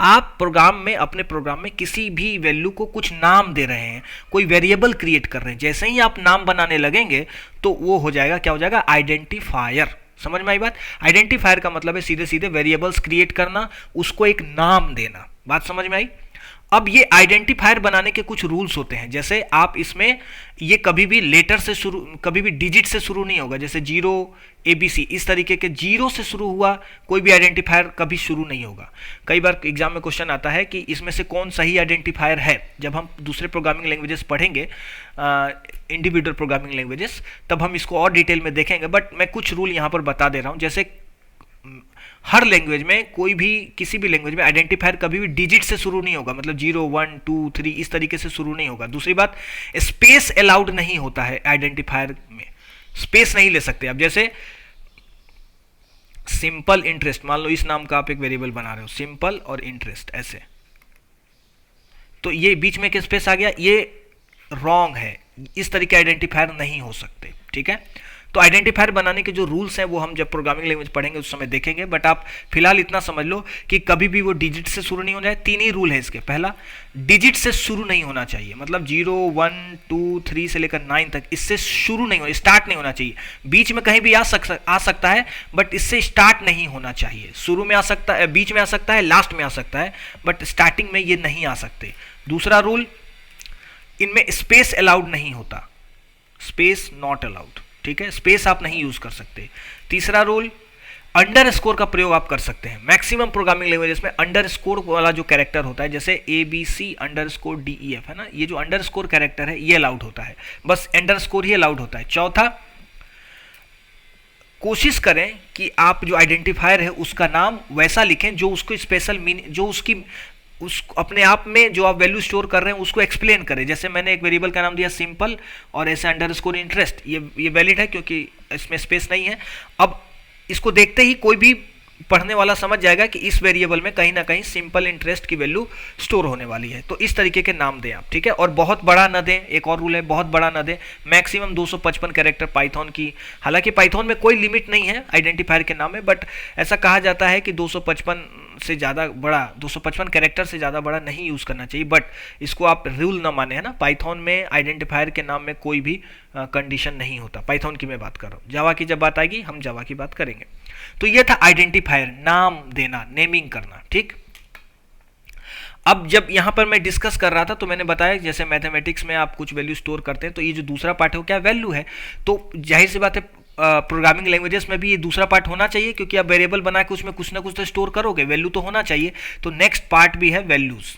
आप प्रोग्राम में, अपने प्रोग्राम में किसी भी वैल्यू को कुछ नाम दे रहे हैं, कोई वेरिएबल क्रिएट कर रहे हैं, जैसे ही आप नाम बनाने लगेंगे तो वो हो जाएगा, क्या हो जाएगा, आइडेंटिफायर। समझ में आई बात। आइडेंटिफायर का मतलब है सीधे सीधे वेरिएबल्स क्रिएट करना, उसको एक नाम देना। बात समझ में आई। अब ये आइडेंटिफायर बनाने के कुछ रूल्स होते हैं, जैसे आप इसमें ये कभी भी लेटर से शुरू, कभी भी डिजिट से शुरू नहीं होगा। जैसे 0 ABC, इस तरीके के 0 से शुरू हुआ कोई भी आइडेंटिफायर कभी शुरू नहीं होगा। कई बार एग्जाम में क्वेश्चन आता है कि इसमें से कौन सही आइडेंटिफायर है। जब हम दूसरे प्रोग्रामिंग लैंग्वेजेस पढ़ेंगे, इंडिविजुअल प्रोग्रामिंग लैंग्वेजेस, तब हम इसको और डिटेल में देखेंगे, बट मैं कुछ रूल यहाँ पर बता दे रहा हूँ। जैसे हर लैंग्वेज में, कोई भी किसी भी लैंग्वेज में आइडेंटिफायर कभी भी डिजिट से शुरू नहीं होगा, मतलब 0 1 2 3 इस तरीके से शुरू नहीं होगा। दूसरी बात, स्पेस अलाउड नहीं होता है आइडेंटिफायर में, स्पेस नहीं ले सकते आप। जैसे सिंपल इंटरेस्ट, मान लो इस नाम का आप एक वेरिएबल बना रहे हो, सिंपल और इंटरेस्ट ऐसे, तो ये बीच में एक स्पेस आ गया, ये रॉन्ग है, इस तरीके आइडेंटिफायर नहीं हो सकते। ठीक है, तो आइडेंटिफायर बनाने के जो रूल्स हैं वो हम जब प्रोग्रामिंग लैंग्वेज पढ़ेंगे उस समय देखेंगे, बट आप फिलहाल इतना समझ लो कि कभी भी वो डिजिट से शुरू नहीं होना है। 3 ही रूल है इसके। पहला, डिजिट से शुरू नहीं होना चाहिए, मतलब 0 1 2 3 से लेकर 9 तक इससे शुरू नहीं हो, स्टार्ट नहीं होना चाहिए। बीच में कहीं भी आ सकता है, बट इससे स्टार्ट नहीं होना चाहिए। शुरू में आ सकता है, बीच में आ सकता है, लास्ट में आ सकता है, बट स्टार्टिंग में ये नहीं आ सकते। दूसरा रूल, इनमें स्पेस अलाउड नहीं होता, स्पेस नॉट अलाउड। ठीक है, स्पेस आप नहीं यूज कर सकते। तीसरा रूल, अंडरस्कोर का प्रयोग आप कर सकते हैं। मैक्सिमम प्रोग्रामिंग लैंग्वेजेस में अंडरस्कोर वाला जो कैरेक्टर होता है, जैसे ABC_DEF है ना, ये जो अंडरस्कोर कैरेक्टर है ये अलाउड होता है, बस अंडरस्कोर ही अलाउड होता है। चौथा, कोशिश करें कि आप जो आइडेंटिफायर है उसका नाम वैसा लिखें जो उसको स्पेशल मीनिंग, जो उसकी उस अपने आप में जो आप वैल्यू स्टोर कर रहे हैं उसको एक्सप्लेन करें। जैसे मैंने एक वेरिएबल का नाम दिया सिंपल और ऐसे अंडरस्कोर इंटरेस्ट, ये वैलिड है क्योंकि इसमें स्पेस नहीं है। अब इसको देखते ही कोई भी पढ़ने वाला समझ जाएगा कि इस वेरिएबल में कहीं ना कहीं सिंपल इंटरेस्ट की वैल्यू स्टोर होने वाली है। तो इस तरीके के नाम दें आप। ठीक है, और बहुत बड़ा न दें, एक और रूल है, बहुत बड़ा न दें। मैक्सिमम 255 कैरेक्टर पाइथन की, हालांकि पाइथन में कोई लिमिट नहीं है आइडेंटिफायर के नाम में, बट ऐसा कहा जाता है कि 255 से ज़्यादा बड़ा, 255 कैरेक्टर से ज़्यादा बड़ा नहीं यूज़ करना चाहिए, बट इसको आप रूल ना माने, है ना। पाइथन में आइडेंटिफायर के नाम में कोई भी कंडीशन नहीं होता। पाइथन की मैं बात कर रहा हूँ, जावा की जब बात आएगी हम जावा की बात करेंगे। तो ये था आइडेंटिफायर, नाम देना, नेमिंग करना। ठीक, अब जब यहाँ पर मैं डिस्कस कर रहा था तो मैंने बताया जैसे मैथमेटिक्स में आप कुछ वैल्यू स्टोर करते हैं, तो ये जो दूसरा पार्ट है वो क्या, वैल्यू है। तो जाहिर सी बात है प्रोग्रामिंग लैंग्वेजेस में भी ये दूसरा पार्ट होना चाहिए, क्योंकि आप वेरिएबल बना के उसमें कुछ ना कुछ तो स्टोर करोगे, वैल्यू तो होना चाहिए। तो नेक्स्ट पार्ट भी है वैल्यूज।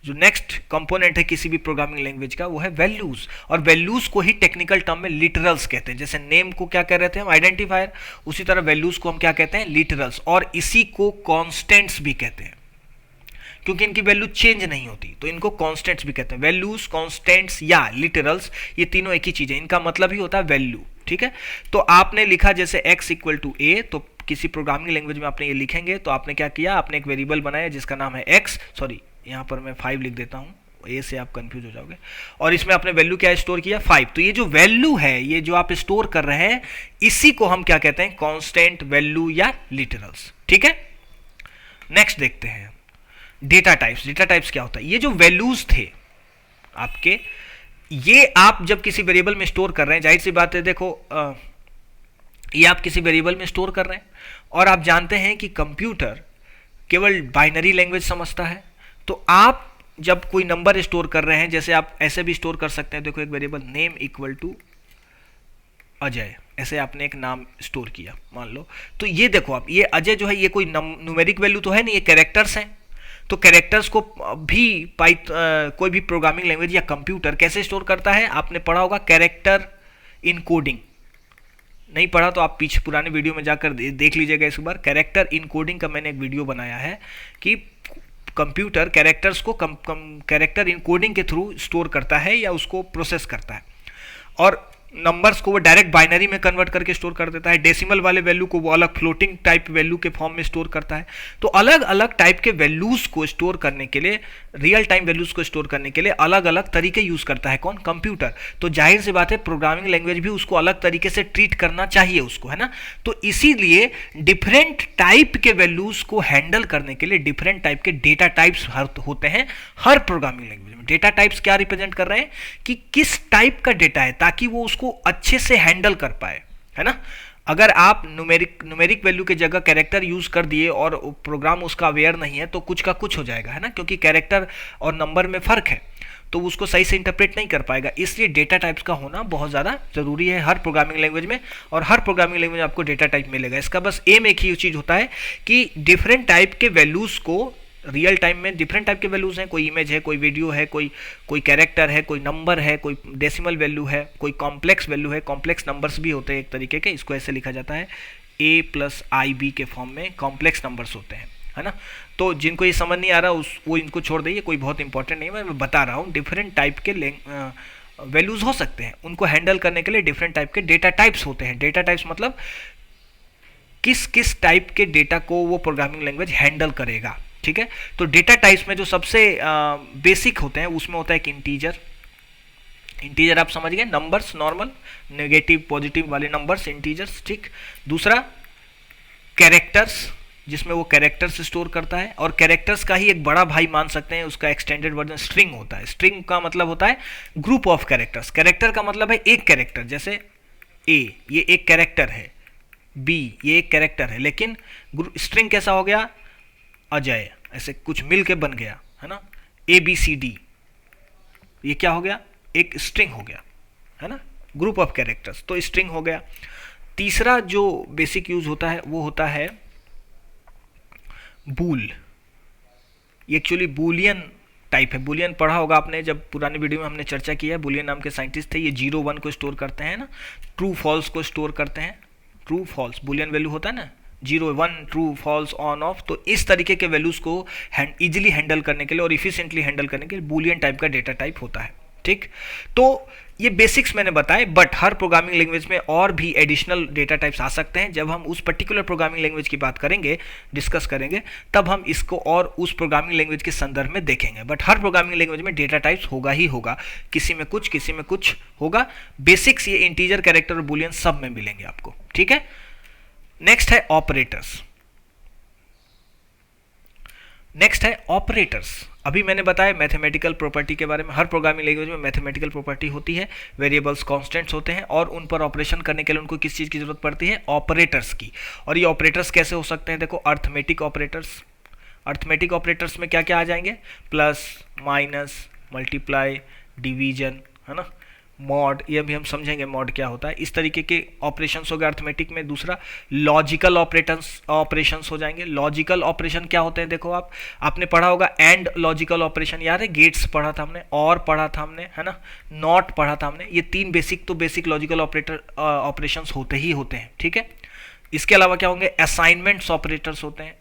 जो नेक्स्ट कंपोनेंट है किसी भी प्रोग्रामिंग लैंग्वेज का वो है वैल्यूज, और वैल्यूज को ही टेक्निकल टर्म में लिटरल्स कहते हैं। जैसे नेम को क्या कह रहे थे हम, आइडेंटिफायर, उसी तरह वैल्यूज को हम क्या कहते हैं, लिटरल्स, और इसी को कॉन्स्टेंट्स भी कहते हैं। क्योंकि इनकी वैल्यू चेंज नहीं होती, तो इनको कॉन्स्टेंट्स भी कहते हैं। वैल्यूज, कॉन्स्टेंट्स या लिटरल्स, ये तीनों एक ही चीज है, इनका मतलब ही होता है वैल्यू। ठीक है, तो आपने लिखा जैसे x इक्वल टू ए, तो किसी प्रोग्रामिंग लैंग्वेज में आपने ये लिखेंगे तो आपने क्या किया, आपने एक वेरिएबल बनाया जिसका नाम है x, सॉरी यहाँ पर मैं 5 लिख देता हूँ, ए से आप कंफ्यूज हो जाओगे, और इसमें आपने वैल्यू क्या स्टोर किया 5। तो ये जो वैल्यू है, ये जो आप स्टोर कर रहे हैं, इसी को हम क्या कहते हैं, कांस्टेंट, वैल्यू या लिटरल्स। ठीक है, नेक्स्ट देखते हैं डेटा टाइप्स। डेटा टाइप्स क्या होता है, ये जो वैल्यूज थे आपके, ये आप जब किसी वेरिएबल में स्टोर कर रहे हैं, जाहिर सी बात है, देखो ये आप किसी वेरिएबल में स्टोर कर रहे हैं, और आप जानते हैं कि कंप्यूटर केवल बाइनरी लैंग्वेज समझता है। तो आप जब कोई नंबर स्टोर कर रहे हैं, जैसे आप ऐसे भी स्टोर कर सकते हैं, देखो एक variable name equal to Ajay, ऐसे आपने एक नाम स्टोर किया मान लो, तो ये देखो आप, ये अजय जो है ये कोई न्यूमेरिक वैल्यू तो है नहीं, ये कैरेक्टर्स हैं। तो कैरेक्टर्स को भी कोई भी प्रोग्रामिंग लैंग्वेज या कंप्यूटर कैसे स्टोर करता है, आपने पढ़ा होगा कैरेक्टर इनकोडिंग। नहीं पढ़ा तो आप पीछे पुराने वीडियो में जाकर देख लीजिएगा इस बार। कैरेक्टर इनकोडिंग का मैंने एक वीडियो बनाया है कि कंप्यूटर कैरेक्टर्स को कैरेक्टर इनकोडिंग के थ्रू स्टोर करता है या उसको प्रोसेस करता है, और नंबर्स को वो डायरेक्ट बाइनरी में कन्वर्ट करके स्टोर कर देता है। डेसिमल वाले वैल्यू को वो अलग फ्लोटिंग टाइप वैल्यू के फॉर्म में स्टोर करता है। तो अलग अलग टाइप के वैल्यूज को स्टोर करने के लिए, रियल टाइम वैल्यूज को स्टोर करने के लिए अलग अलग तरीके यूज करता है कौन, कंप्यूटर। तो जाहिर सी बात है प्रोग्रामिंग लैंग्वेज भी उसको अलग तरीके से ट्रीट करना चाहिए उसको, है ना। तो इसीलिए डिफरेंट टाइप के वैल्यूज को हैंडल करने के लिए डिफरेंट टाइप के डेटा टाइप्स होते हैं हर प्रोग्रामिंग लैंग्वेज में। डेटा टाइप्स क्या रिप्रेजेंट कर रहे हैं कि किस टाइप का डेटा है, ताकि वो उसको अच्छे से हैंडल कर पाए, है ना। अगर आप न्यूमेरिक वैल्यू के जगह कैरेक्टर यूज कर दिए और प्रोग्राम उसका अवेयर नहीं है तो कुछ का कुछ हो जाएगा, है ना, क्योंकि कैरेक्टर और नंबर में फर्क है, तो उसको सही से इंटरप्रेट नहीं कर पाएगा। इसलिए डेटा टाइप्स का होना बहुत ज़्यादा जरूरी है हर प्रोग्रामिंग लैंग्वेज में, और हर प्रोग्रामिंग लैंग्वेज में आपको डेटा टाइप मिलेगा। इसका बस एम एक ही चीज़ होता है कि डिफरेंट टाइप के वैल्यूज़ को रियल टाइम में, डिफरेंट टाइप के वैल्यूज हैं, कोई इमेज है, कोई वीडियो है, कोई कैरेक्टर है, कोई नंबर है, कोई डेसिमल वैल्यू है, कोई कॉम्प्लेक्स वैल्यू है। कॉम्प्लेक्स नंबर्स भी होते हैं एक तरीके के, इसको ऐसे लिखा जाता है a+ib के फॉर्म में कॉम्प्लेक्स नंबर्स होते हैं, है ना। तो जिनको ये समझ नहीं आ रहा वो इनको छोड़ देंगे, कोई बहुत इंपॉर्टेंट नहीं है, मैं बता रहा हूँ। डिफरेंट टाइप के वैल्यूज हो सकते हैं, उनको हैंडल करने के लिए डिफरेंट टाइप के डेटा टाइप्स होते हैं। डेटा टाइप्स मतलब किस किस टाइप के डेटा को वो प्रोग्रामिंग लैंग्वेज हैंडल करेगा, ठीक है। तो डेटा टाइप्स में जो सबसे बेसिक होते हैं उसमें होता है एक इंटीजर। इंटीजर आप समझ गए, नंबर्स, नॉर्मल नेगेटिव पॉजिटिव वाले नंबर्स, इंटीजर्स, ठीक। दूसरा कैरेक्टर्स, जिसमें वो कैरेक्टर्स स्टोर करता है, और कैरेक्टर्स का ही एक बड़ा भाई मान सकते हैं, उसका एक्सटेंडेड वर्जन स्ट्रिंग होता है। स्ट्रिंग का मतलब होता है ग्रुप ऑफ कैरेक्टर्स। कैरेक्टर का मतलब है एक कैरेक्टर, जैसे ए ये एक कैरेक्टर है, बी ये एक कैरेक्टर है, लेकिन स्ट्रिंग कैसा हो गया, अजय, ऐसे कुछ मिल के बन गया, है ना। ABCD ये क्या हो गया, एक स्ट्रिंग हो गया, है ना, ग्रुप ऑफ कैरेक्टर्स, तो स्ट्रिंग हो गया। तीसरा जो बेसिक यूज होता है वो होता है बूल। ये एक्चुअली बूलियन टाइप है। बूलियन पढ़ा होगा आपने, जब पुरानी वीडियो में हमने चर्चा की है। बूलियन नाम के साइंटिस्ट थे, ये 0-1 को स्टोर करते हैं ना, ट्रू फॉल्स को स्टोर करते हैं। ट्रू फॉल्स बूलियन वैल्यू होता है ना, 0-1 ट्रू फॉल्स ऑन ऑफ। तो इस तरीके के वैल्यूज को इजीली हैंडल करने के लिए और इफिशिएंटली हैंडल करने के लिए बूलियन टाइप का डेटा टाइप होता है, ठीक। तो ये बेसिक्स मैंने बताए, बट हर प्रोग्रामिंग लैंग्वेज में और भी एडिशनल डेटा टाइप्स आ सकते हैं। जब हम उस पर्टिकुलर प्रोग्रामिंग लैंग्वेज की बात करेंगे, डिस्कस करेंगे, तब हम इसको और उस प्रोग्रामिंग लैंग्वेज के संदर्भ में देखेंगे। बट हर प्रोग्रामिंग लैंग्वेज में डेटा टाइप्स होगा ही होगा, किसी में कुछ होगा। बेसिक्स ये इंटीजर, कैरेक्टर और बूलियन सब में मिलेंगे आपको, ठीक है। नेक्स्ट है ऑपरेटर्स। अभी मैंने बताया मैथमेटिकल प्रॉपर्टी के बारे में। हर प्रोग्रामिंग लैंग्वेज में मैथमेटिकल प्रॉपर्टी होती है, वेरिएबल्स कांस्टेंट्स होते हैं, और उन पर ऑपरेशन करने के लिए उनको किस चीज़ की जरूरत पड़ती है, ऑपरेटर्स की। और ये ऑपरेटर्स कैसे हो सकते हैं, देखो अर्थमेटिक ऑपरेटर्स। अर्थमेटिक ऑपरेटर्स में क्या क्या आ जाएंगे, प्लस, माइनस, मल्टीप्लाई, डिवीजन, है ना, मॉड, ये भी हम समझेंगे मॉड क्या होता है। इस तरीके के ऑपरेशंस हो गए अर्थमेटिक में। दूसरा लॉजिकल ऑपरेशंस हो जाएंगे। लॉजिकल ऑपरेशन क्या होते हैं, देखो आपने पढ़ा होगा एंड लॉजिकल ऑपरेशन, याद है, गेट्स पढ़ा था हमने, और पढ़ा था हमने, है ना, नॉट पढ़ा था हमने। ये तीन बेसिक लॉजिकल ऑपरेशंस होते हैं, ठीक है। इसके अलावा क्या होंगे, असाइनमेंट्स ऑपरेटर्स होते हैं।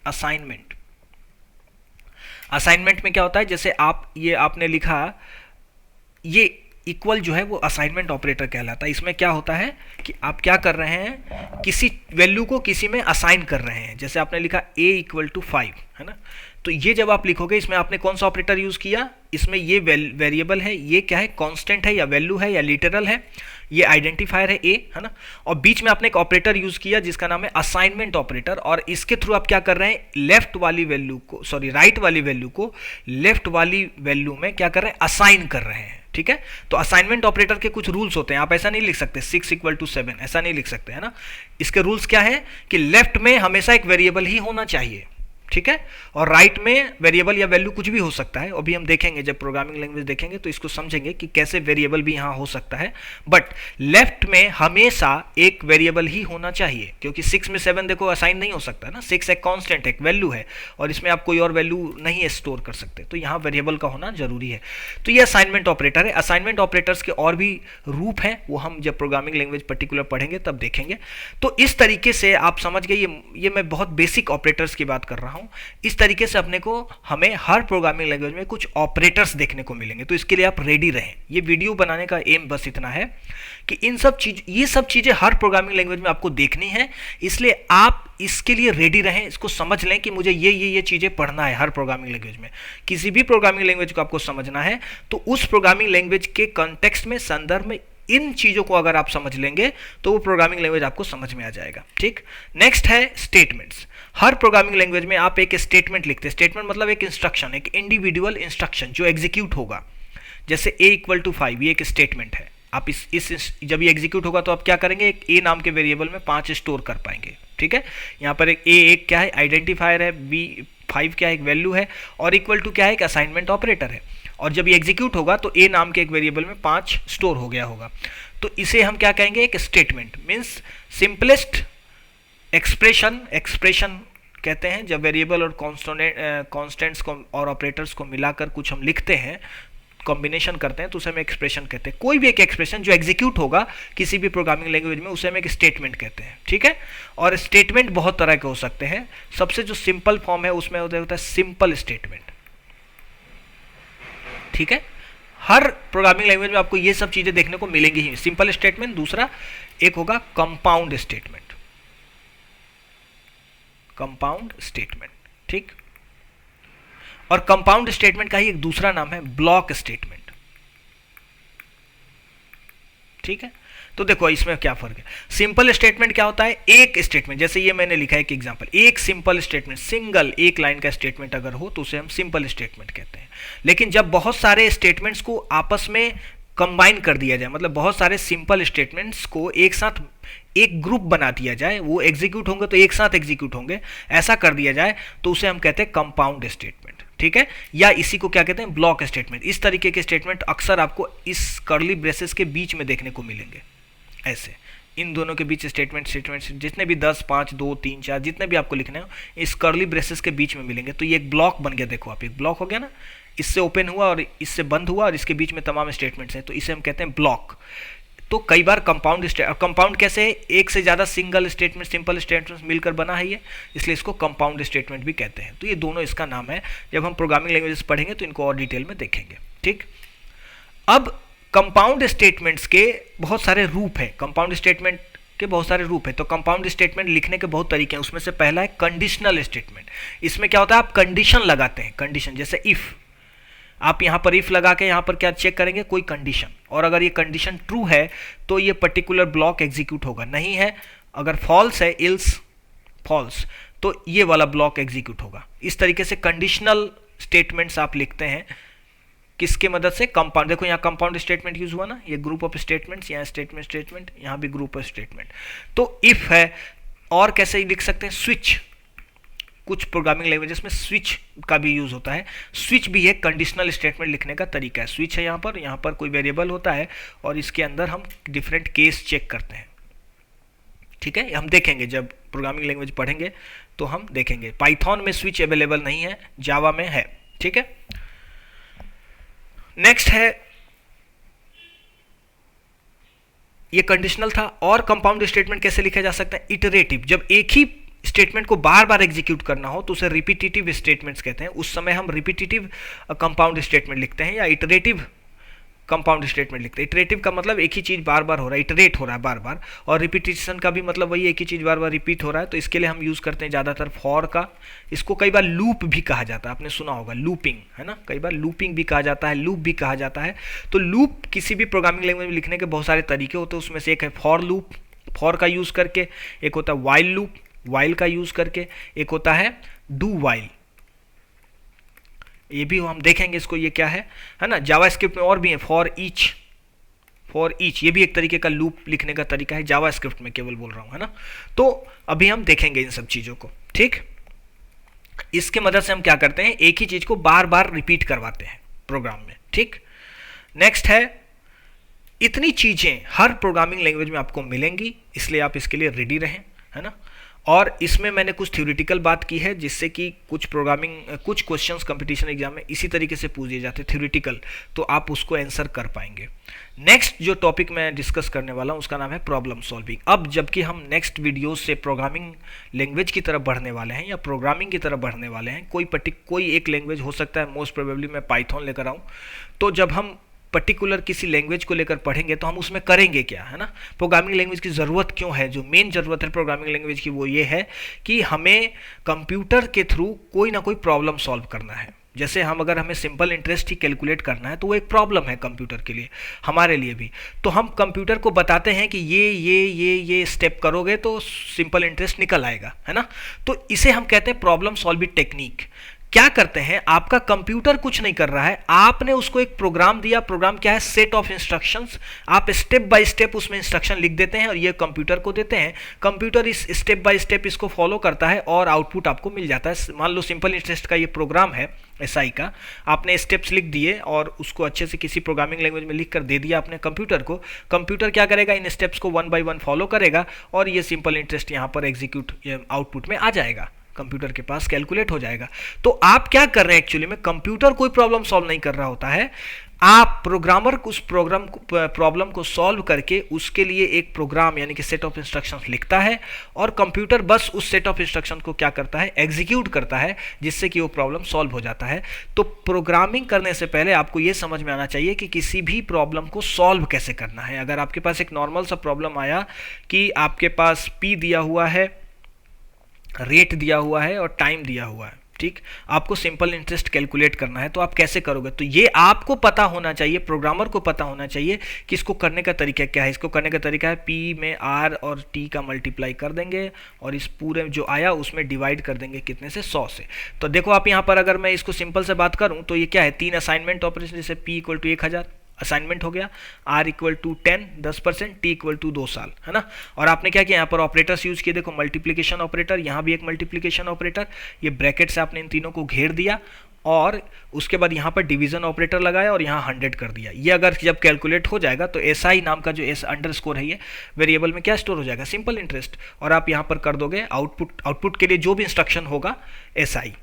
असाइनमेंट में क्या होता है, जैसे आप ये आपने लिखा, ये इक्वल जो है वो असाइनमेंट ऑपरेटर कहलाता है। इसमें क्या होता है कि आप क्या कर रहे हैं, किसी वैल्यू को किसी में असाइन कर रहे हैं। जैसे आपने लिखा a इक्वल टू 5, है ना, तो ये जब आप लिखोगे इसमें आपने कौन सा ऑपरेटर यूज किया, इसमें ये वेरिएबल है, ये क्या है, कांस्टेंट है या वैल्यू है या लिटरल है, ये आइडेंटिफायर है a, है ना, और बीच में आपने एक ऑपरेटर यूज किया जिसका नाम है असाइनमेंट ऑपरेटर, और इसके थ्रू आप क्या कर रहे हैं, लेफ्ट वाली वैल्यू को, सॉरी राइट वाली वैल्यू को लेफ्ट वाली वैल्यू में क्या कर रहे हैं, असाइन कर रहे हैं। ठीक है, तो असाइनमेंट ऑपरेटर के कुछ रूल्स होते हैं, आप ऐसा नहीं लिख सकते 6 इक्वल टू 7, ऐसा नहीं लिख सकते, है ना। इसके रूल्स क्या है कि लेफ्ट में हमेशा एक वेरिएबल ही होना चाहिए, ठीक है, और राइट में वेरिएबल या वैल्यू कुछ भी हो सकता है। अभी हम देखेंगे, जब प्रोग्रामिंग लैंग्वेज देखेंगे तो इसको समझेंगे कि कैसे वेरिएबल भी यहाँ हो सकता है, बट लेफ्ट में हमेशा एक वेरिएबल ही होना चाहिए, क्योंकि 6 में 7 देखो असाइन नहीं हो सकता ना, 6 एक कांस्टेंट एक वैल्यू है और इसमें आप कोई और वैल्यू नहीं स्टोर कर सकते, तो यहाँ वेरिएबल का होना जरूरी है। तो ये असाइनमेंट ऑपरेटर है। असाइनमेंट ऑपरेटर्स के और भी रूप हैं, वो हम जब प्रोग्रामिंग लैंग्वेज पर्टिकुलर पढ़ेंगे तब देखेंगे। तो इस तरीके से आप समझ गए, ये मैं बहुत बेसिक ऑपरेटर्स की बात कर रहा हूँ। इस तरीके से अपने को हमें हर प्रोग्रामिंग लैंग्वेज में कुछ ऑपरेटर्स देखने को मिलेंगे, तो इसके लिए आप रेडी रहें। ये वीडियो बनाने का एम बस इतना है कि ये सब चीजें हर प्रोग्रामिंग लैंग्वेज में आपको देखनी है, इसलिए आप इसके लिए रेडी रहें, इसको समझ लें कि मुझे ये चीजें पढ़ना है हर प्रोग्रामिंग लैंग्वेज में। किसी भी प्रोग्रामिंग लैंग्वेज को आपको समझना है तो उस प्रोग्रामिंग लैंग्वेज के कॉन्टेक्स्ट में, संदर्भ में इन चीजों को अगर आप समझ लेंगे तो वो प्रोग्रामिंग लैंग्वेज आपको समझ में आ जाएगा। ठीक, नेक्स्ट है स्टेटमेंट्स। हर प्रोग्रामिंग लैंग्वेज में आप एक स्टेटमेंट लिखते हैं। स्टेटमेंट मतलब एक इंस्ट्रक्शन, एक इंडिविजुअल इंस्ट्रक्शन जो एग्जीक्यूट होगा। जैसे a इक्वल टू 5, ये एक स्टेटमेंट है। आप इस जब ये एग्जीक्यूट होगा तो आप क्या करेंगे, एक a नाम के वेरिएबल में 5 स्टोर कर पाएंगे। ठीक है, यहाँ पर एक a एक क्या है, आइडेंटिफायर है, b 5 क्या है, एक वैल्यू है, और इक्वल टू क्या है, एक असाइनमेंट ऑपरेटर है। और जब ये एग्जीक्यूट होगा तो a नाम के एक वेरिएबल में 5 स्टोर हो गया होगा, तो इसे हम क्या कहेंगे, एक स्टेटमेंट। मीन्स सिंपलेस्ट एक्सप्रेशन कहते हैं जब वेरिएबल और कॉन्स्टेंट्स को और ऑपरेटर्स को मिलाकर कुछ हम लिखते हैं, कॉम्बिनेशन करते हैं, तो उसे हम एक्सप्रेशन कहते हैं। कोई भी एक एक्सप्रेशन जो एग्जीक्यूट होगा किसी भी प्रोग्रामिंग लैंग्वेज में, उसे हम एक स्टेटमेंट कहते हैं। ठीक है, और स्टेटमेंट बहुत तरह के हो सकते हैं। सबसे जो सिंपल फॉर्म है उसमें होता है सिंपल स्टेटमेंट। ठीक है, हर प्रोग्रामिंग लैंग्वेज में आपको ये सब चीजें देखने को मिलेंगी ही। सिंपल स्टेटमेंट, दूसरा एक होगा कंपाउंड स्टेटमेंट, कंपाउंड स्टेटमेंट। ठीक, और कंपाउंड स्टेटमेंट का ही एक दूसरा नाम है ब्लॉक स्टेटमेंट। ठीक है, तो देखो इसमें क्या फर्क है। सिंपल स्टेटमेंट क्या होता है, एक स्टेटमेंट, जैसे ये मैंने लिखा है एक एग्जांपल, एक सिंपल स्टेटमेंट, सिंगल एक लाइन का स्टेटमेंट अगर हो तो उसे हम सिंपल स्टेटमेंट कहते हैं। लेकिन जब बहुत सारे स्टेटमेंट्स को आपस में कंबाइन कर दिया जाए, मतलब बहुत सारे सिंपल स्टेटमेंट्स को एक साथ एक ग्रुप बना दिया जाए, वो एग्जीक्यूट होंगे तो एक साथ एग्जीक्यूट होंगे, ऐसा कर दिया जाए तो उसे हम कहते हैं कंपाउंड स्टेटमेंट। ठीक है, या इसी को क्या कहते हैं, ब्लॉक स्टेटमेंट। इस तरीके के स्टेटमेंट अक्सर आपको इस कर्ली ब्रेसेस के बीच में देखने को मिलेंगे। ऐसे इन दोनों के बीच स्टेटमेंट जितने भी 10, 5, 2, 3, 4 जितने भी आपको लिखने हो इस कर्ली ब्रेसेस के बीच में मिलेंगे। तो ये एक ब्लॉक बन गया, देखो आप, एक ब्लॉक हो गया ना, इससे ओपन हुआ और इससे बंद हुआ और इसके बीच में तमाम स्टेटमेंट्स हैं, तो इसे हम कहते हैं ब्लॉक। तो कई बार कंपाउंड कैसे है, एक से ज़्यादा सिंगल स्टेटमेंट, सिंपल स्टेटमेंट्स मिलकर बना है ये, इसलिए इसको कंपाउंड स्टेटमेंट भी कहते हैं। तो ये दोनों इसका नाम है। जब हम प्रोग्रामिंग लैंग्वेजेस पढ़ेंगे तो इनको और डिटेल में देखेंगे। ठीक, अब कंपाउंड स्टेटमेंट्स के बहुत सारे रूप हैं, कंपाउंड स्टेटमेंट के बहुत सारे रूप हैं। तो कंपाउंड स्टेटमेंट लिखने के बहुत तरीके हैं, उसमें से पहला है कंडीशनल स्टेटमेंट। इसमें क्या होता है, आप कंडीशन लगाते हैं, कंडीशन, जैसे इफ, आप यहाँ पर इफ लगा के यहाँ पर क्या चेक करेंगे, कोई कंडीशन, और अगर ये कंडीशन ट्रू है तो ये पर्टिकुलर ब्लॉक एग्जीक्यूट होगा, नहीं है अगर फॉल्स है, इल्स फॉल्स, तो ये वाला ब्लॉक एग्जीक्यूट होगा। इस तरीके से कंडीशनल स्टेटमेंट्स आप लिखते हैं, किसके मदद से, कंपाउंड। देखो यहाँ कंपाउंड स्टेटमेंट यूज हुआ ना, ये ग्रुप ऑफ स्टेटमेंट्स, यहाँ स्टेटमेंट, यहाँ भी ग्रुप ऑफ स्टेटमेंट। तो इफ है, और कैसे लिख सकते हैं, स्विच। कुछ प्रोग्रामिंग लैंग्वेजेस में स्विच का भी यूज होता है। स्विच भी एक कंडीशनल स्टेटमेंट लिखने का तरीका है। स्विच है यहाँ पर कोई वेरिएबल होता है और इसके अंदर हम डिफरेंट केस चेक करते हैं। ठीक है, हम देखेंगे जब प्रोग्रामिंग लैंग्वेज पढ़ेंगे तो हम देखेंगे। पाइथन में स्विच अवेलेबल नहीं है, जावा में है। ठीक है, नेक्स्ट है, ये कंडीशनल था। और कंपाउंड स्टेटमेंट कैसे लिखा जा सकता है, इटरेटिव। जब एक ही स्टेटमेंट को बार बार एग्जीक्यूट करना हो तो उसे रिपीटेटिव स्टेटमेंट्स कहते हैं। उस समय हम रिपीटेटिव कंपाउंड स्टेटमेंट लिखते हैं या इटरेटिव कंपाउंड स्टेटमेंट लिखते हैं। इटरेटिव का मतलब एक ही चीज़ बार बार हो रहा है, इटरेट हो रहा है बार बार, और रिपीटेशन का भी मतलब वही, एक ही चीज़ बार बार रिपीट हो रहा है। तो इसके लिए हम यूज़ करते हैं ज़्यादातर फॉर का। इसको कई बार लूप भी कहा जाता है, आपने सुना होगा लूपिंग, है ना, कई बार लूपिंग भी कहा जाता है, लूप भी कहा जाता है। तो लूप किसी भी प्रोग्रामिंग लैंग्वेज में लिखने के बहुत सारे तरीके होते हैं, उसमें से एक है फॉर लूप, फॉर का यूज़ करके, एक होता है वाइल लूप, वाइल का यूज़ करके, एक होता है डू वाइल, ये भी हम देखेंगे इसको, ये क्या है ना। जावास्क्रिप्ट में और भी है फॉर ईच, फॉर ईच ये भी एक तरीके का लूप लिखने का तरीका है, जावास्क्रिप्ट में केवल बोल रहा हूं, है ना। तो अभी हम देखेंगे इन सब चीजों को, ठीक। इसके मदद से हम क्या करते हैं, एक ही चीज को बार बार रिपीट करवाते हैं प्रोग्राम में, ठीक। नेक्स्ट है, इतनी चीजें हर प्रोग्रामिंग लैंग्वेज में आपको मिलेंगी, इसलिए आप इसके लिए रेडी रहें, है ना। और इसमें मैंने कुछ थ्योरेटिकल बात की है, जिससे कि कुछ क्वेश्चंस कंपटीशन एग्जाम में इसी तरीके से पूछ दिए जाते हैं थ्योरेटिकल, तो आप उसको आंसर कर पाएंगे। नेक्स्ट जो टॉपिक मैं डिस्कस करने वाला हूं उसका नाम है प्रॉब्लम सॉल्विंग। अब जबकि हम नेक्स्ट वीडियो से प्रोग्रामिंग लैंग्वेज की तरफ बढ़ने वाले हैं या प्रोग्रामिंग की तरफ बढ़ने वाले हैं, कोई एक लैंग्वेज हो सकता है, मोस्ट प्रोबेबली मैं पाइथन लेकर आऊँ। तो जब हम पर्टिकुलर किसी लैंग्वेज को लेकर पढ़ेंगे तो हम उसमें करेंगे क्या, है ना। प्रोग्रामिंग लैंग्वेज की ज़रूरत क्यों है, जो मेन ज़रूरत है प्रोग्रामिंग लैंग्वेज की वो ये है कि हमें कंप्यूटर के थ्रू कोई ना कोई प्रॉब्लम सॉल्व करना है। जैसे अगर हमें सिंपल इंटरेस्ट ही कैलकुलेट करना है तो वो एक प्रॉब्लम है कंप्यूटर के लिए, हमारे लिए भी। तो हम कंप्यूटर को बताते हैं कि ये स्टेप करोगे तो सिंपल इंटरेस्ट निकल आएगा, है ना। तो इसे हम कहते हैं प्रॉब्लम सॉल्विंग टेक्निक। क्या करते हैं, आपका कंप्यूटर कुछ नहीं कर रहा है, आपने उसको एक प्रोग्राम दिया। प्रोग्राम क्या है, सेट ऑफ इंस्ट्रक्शंस। आप स्टेप बाय स्टेप उसमें इंस्ट्रक्शन लिख देते हैं और ये कंप्यूटर को देते हैं। कंप्यूटर इस स्टेप बाय स्टेप इसको फॉलो करता है और आउटपुट आपको मिल जाता है। मान लो सिंपल इंटरेस्ट का ये प्रोग्राम है एसआई का, आपने स्टेप्स लिख दिए और उसको अच्छे से किसी प्रोग्रामिंग लैंग्वेज में लिख कर दे दिया अपने कंप्यूटर को। कंप्यूटर क्या करेगा, इन स्टेप्स को 1 बाय 1 फॉलो करेगा और ये सिंपल इंटरेस्ट यहाँ पर एग्जीक्यूट आउटपुट में आ जाएगा, कंप्यूटर के पास कैलकुलेट हो जाएगा। तो आप क्या कर रहे हैं, एक्चुअली में कंप्यूटर कोई प्रॉब्लम सॉल्व नहीं कर रहा होता है, आप प्रोग्रामर उस प्रॉब्लम को सॉल्व करके उसके लिए एक प्रोग्राम यानी कि सेट ऑफ इंस्ट्रक्शंस लिखता है और कंप्यूटर बस उस सेट ऑफ इंस्ट्रक्शन को क्या करता है, एग्जीक्यूट करता है, जिससे कि वो प्रॉब्लम सॉल्व हो जाता है। तो प्रोग्रामिंग करने से पहले आपको ये समझ में आना चाहिए कि किसी भी प्रॉब्लम को सॉल्व कैसे करना है। अगर आपके पास एक नॉर्मल सा प्रॉब्लम आया कि आपके पास पी दिया हुआ है, रेट दिया हुआ है और टाइम दिया हुआ है, ठीक, आपको सिंपल इंटरेस्ट कैलकुलेट करना है, तो आप कैसे करोगे। तो ये आपको पता होना चाहिए, प्रोग्रामर को पता होना चाहिए कि इसको करने का तरीका क्या है। इसको करने का तरीका है, पी में आर और टी का मल्टीप्लाई कर देंगे और इस पूरे जो आया उसमें डिवाइड कर देंगे कितने से, 100 से। तो देखो आप यहाँ पर अगर मैं इसको सिंपल से बात करूँ तो ये क्या है, 3 असाइनमेंट ऑपरेशन, जैसे पी इक्वल टू 1000 असाइनमेंट हो गया, r equal to 10% t equal to 2 साल, है ना। और आपने क्या किया, यहाँ पर ऑपरेटर्स यूज किए, देखो मल्टीप्लिकेशन ऑपरेटर, यहाँ भी एक मल्टीप्लिकेशन ऑपरेटर, ये ब्रैकेट से आपने इन तीनों को घेर दिया और उसके बाद यहाँ पर डिवीजन ऑपरेटर लगाया और यहाँ 100 कर दिया। ये अगर जब कैलकुलेट हो जाएगा तो एसआई नाम का जो एस अंडरस्कोर है ये वेरिएबल में क्या स्टोर हो जाएगा, सिंपल इंटरेस्ट, और आप यहाँ पर कर दोगे आउटपुट के लिए जो भी इंस्ट्रक्शन होगा एसआई,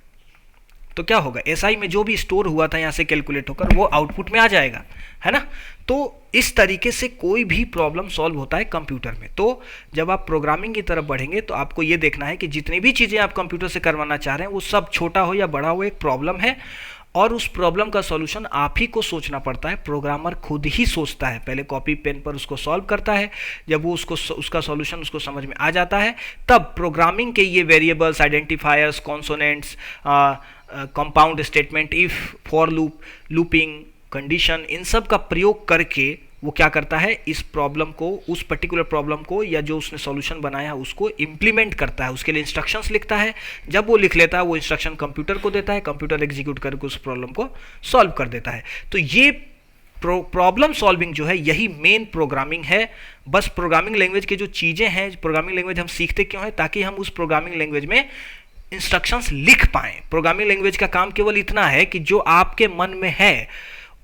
तो क्या होगा, एसआई में जो भी स्टोर हुआ था यहाँ से कैलकुलेट होकर वो आउटपुट में आ जाएगा, है ना। तो इस तरीके से कोई भी प्रॉब्लम सॉल्व होता है कंप्यूटर में। तो जब आप प्रोग्रामिंग की तरफ बढ़ेंगे तो आपको ये देखना है कि जितनी भी चीज़ें आप कंप्यूटर से करवाना चाह रहे हैं वो सब छोटा हो या बड़ा हो एक प्रॉब्लम है और उस प्रॉब्लम का सॉल्यूशन आप ही को सोचना पड़ता है। प्रोग्रामर खुद ही सोचता है, पहले कॉपी पेन पर उसको सॉल्व करता है, जब वो उसका सॉल्यूशन उसको समझ में आ जाता है तब प्रोग्रामिंग के ये variables, identifiers, consonants, compound statement, if, for loop, looping, condition, इन सब का प्रयोग करके वो क्या करता है, इस प्रॉब्लम को, उस पर्टिकुलर प्रॉब्लम को या जो उसने सॉल्यूशन बनाया है उसको इम्प्लीमेंट करता है, उसके लिए इंस्ट्रक्शंस लिखता है। जब वो लिख लेता है वो इंस्ट्रक्शन कंप्यूटर को देता है, कंप्यूटर एग्जीक्यूट करके उस प्रॉब्लम को सॉल्व कर देता है। तो ये प्रॉब्लम सॉल्विंग जो है यही मेन प्रोग्रामिंग है। बस प्रोग्रामिंग लैंग्वेज की जो चीज़ें हैं, प्रोग्रामिंग लैंग्वेज हम सीखते क्यों है, ताकि हम उस प्रोग्रामिंग लैंग्वेज में इंस्ट्रक्शंस लिख पाएं। प्रोग्रामिंग लैंग्वेज का काम केवल इतना है कि जो आपके मन में है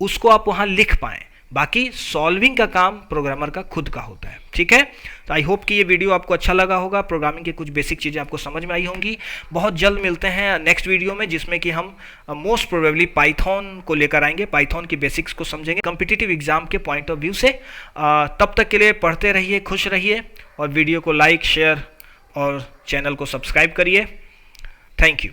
उसको आप वहां लिख पाएं, बाकी सॉल्विंग का काम प्रोग्रामर का खुद का होता है, ठीक है। तो आई होप कि ये वीडियो आपको अच्छा लगा होगा, प्रोग्रामिंग की कुछ बेसिक चीज़ें आपको समझ में आई होंगी। बहुत जल्द मिलते हैं नेक्स्ट वीडियो में, जिसमें कि हम मोस्ट प्रोबेबली पाइथन को लेकर आएंगे, पाइथन की बेसिक्स को समझेंगे कॉम्पिटिटिव एग्जाम के पॉइंट ऑफ व्यू से। तब तक के लिए पढ़ते रहिए, खुश रहिए और वीडियो को लाइक, शेयर और चैनल को सब्सक्राइब करिए। Thank you.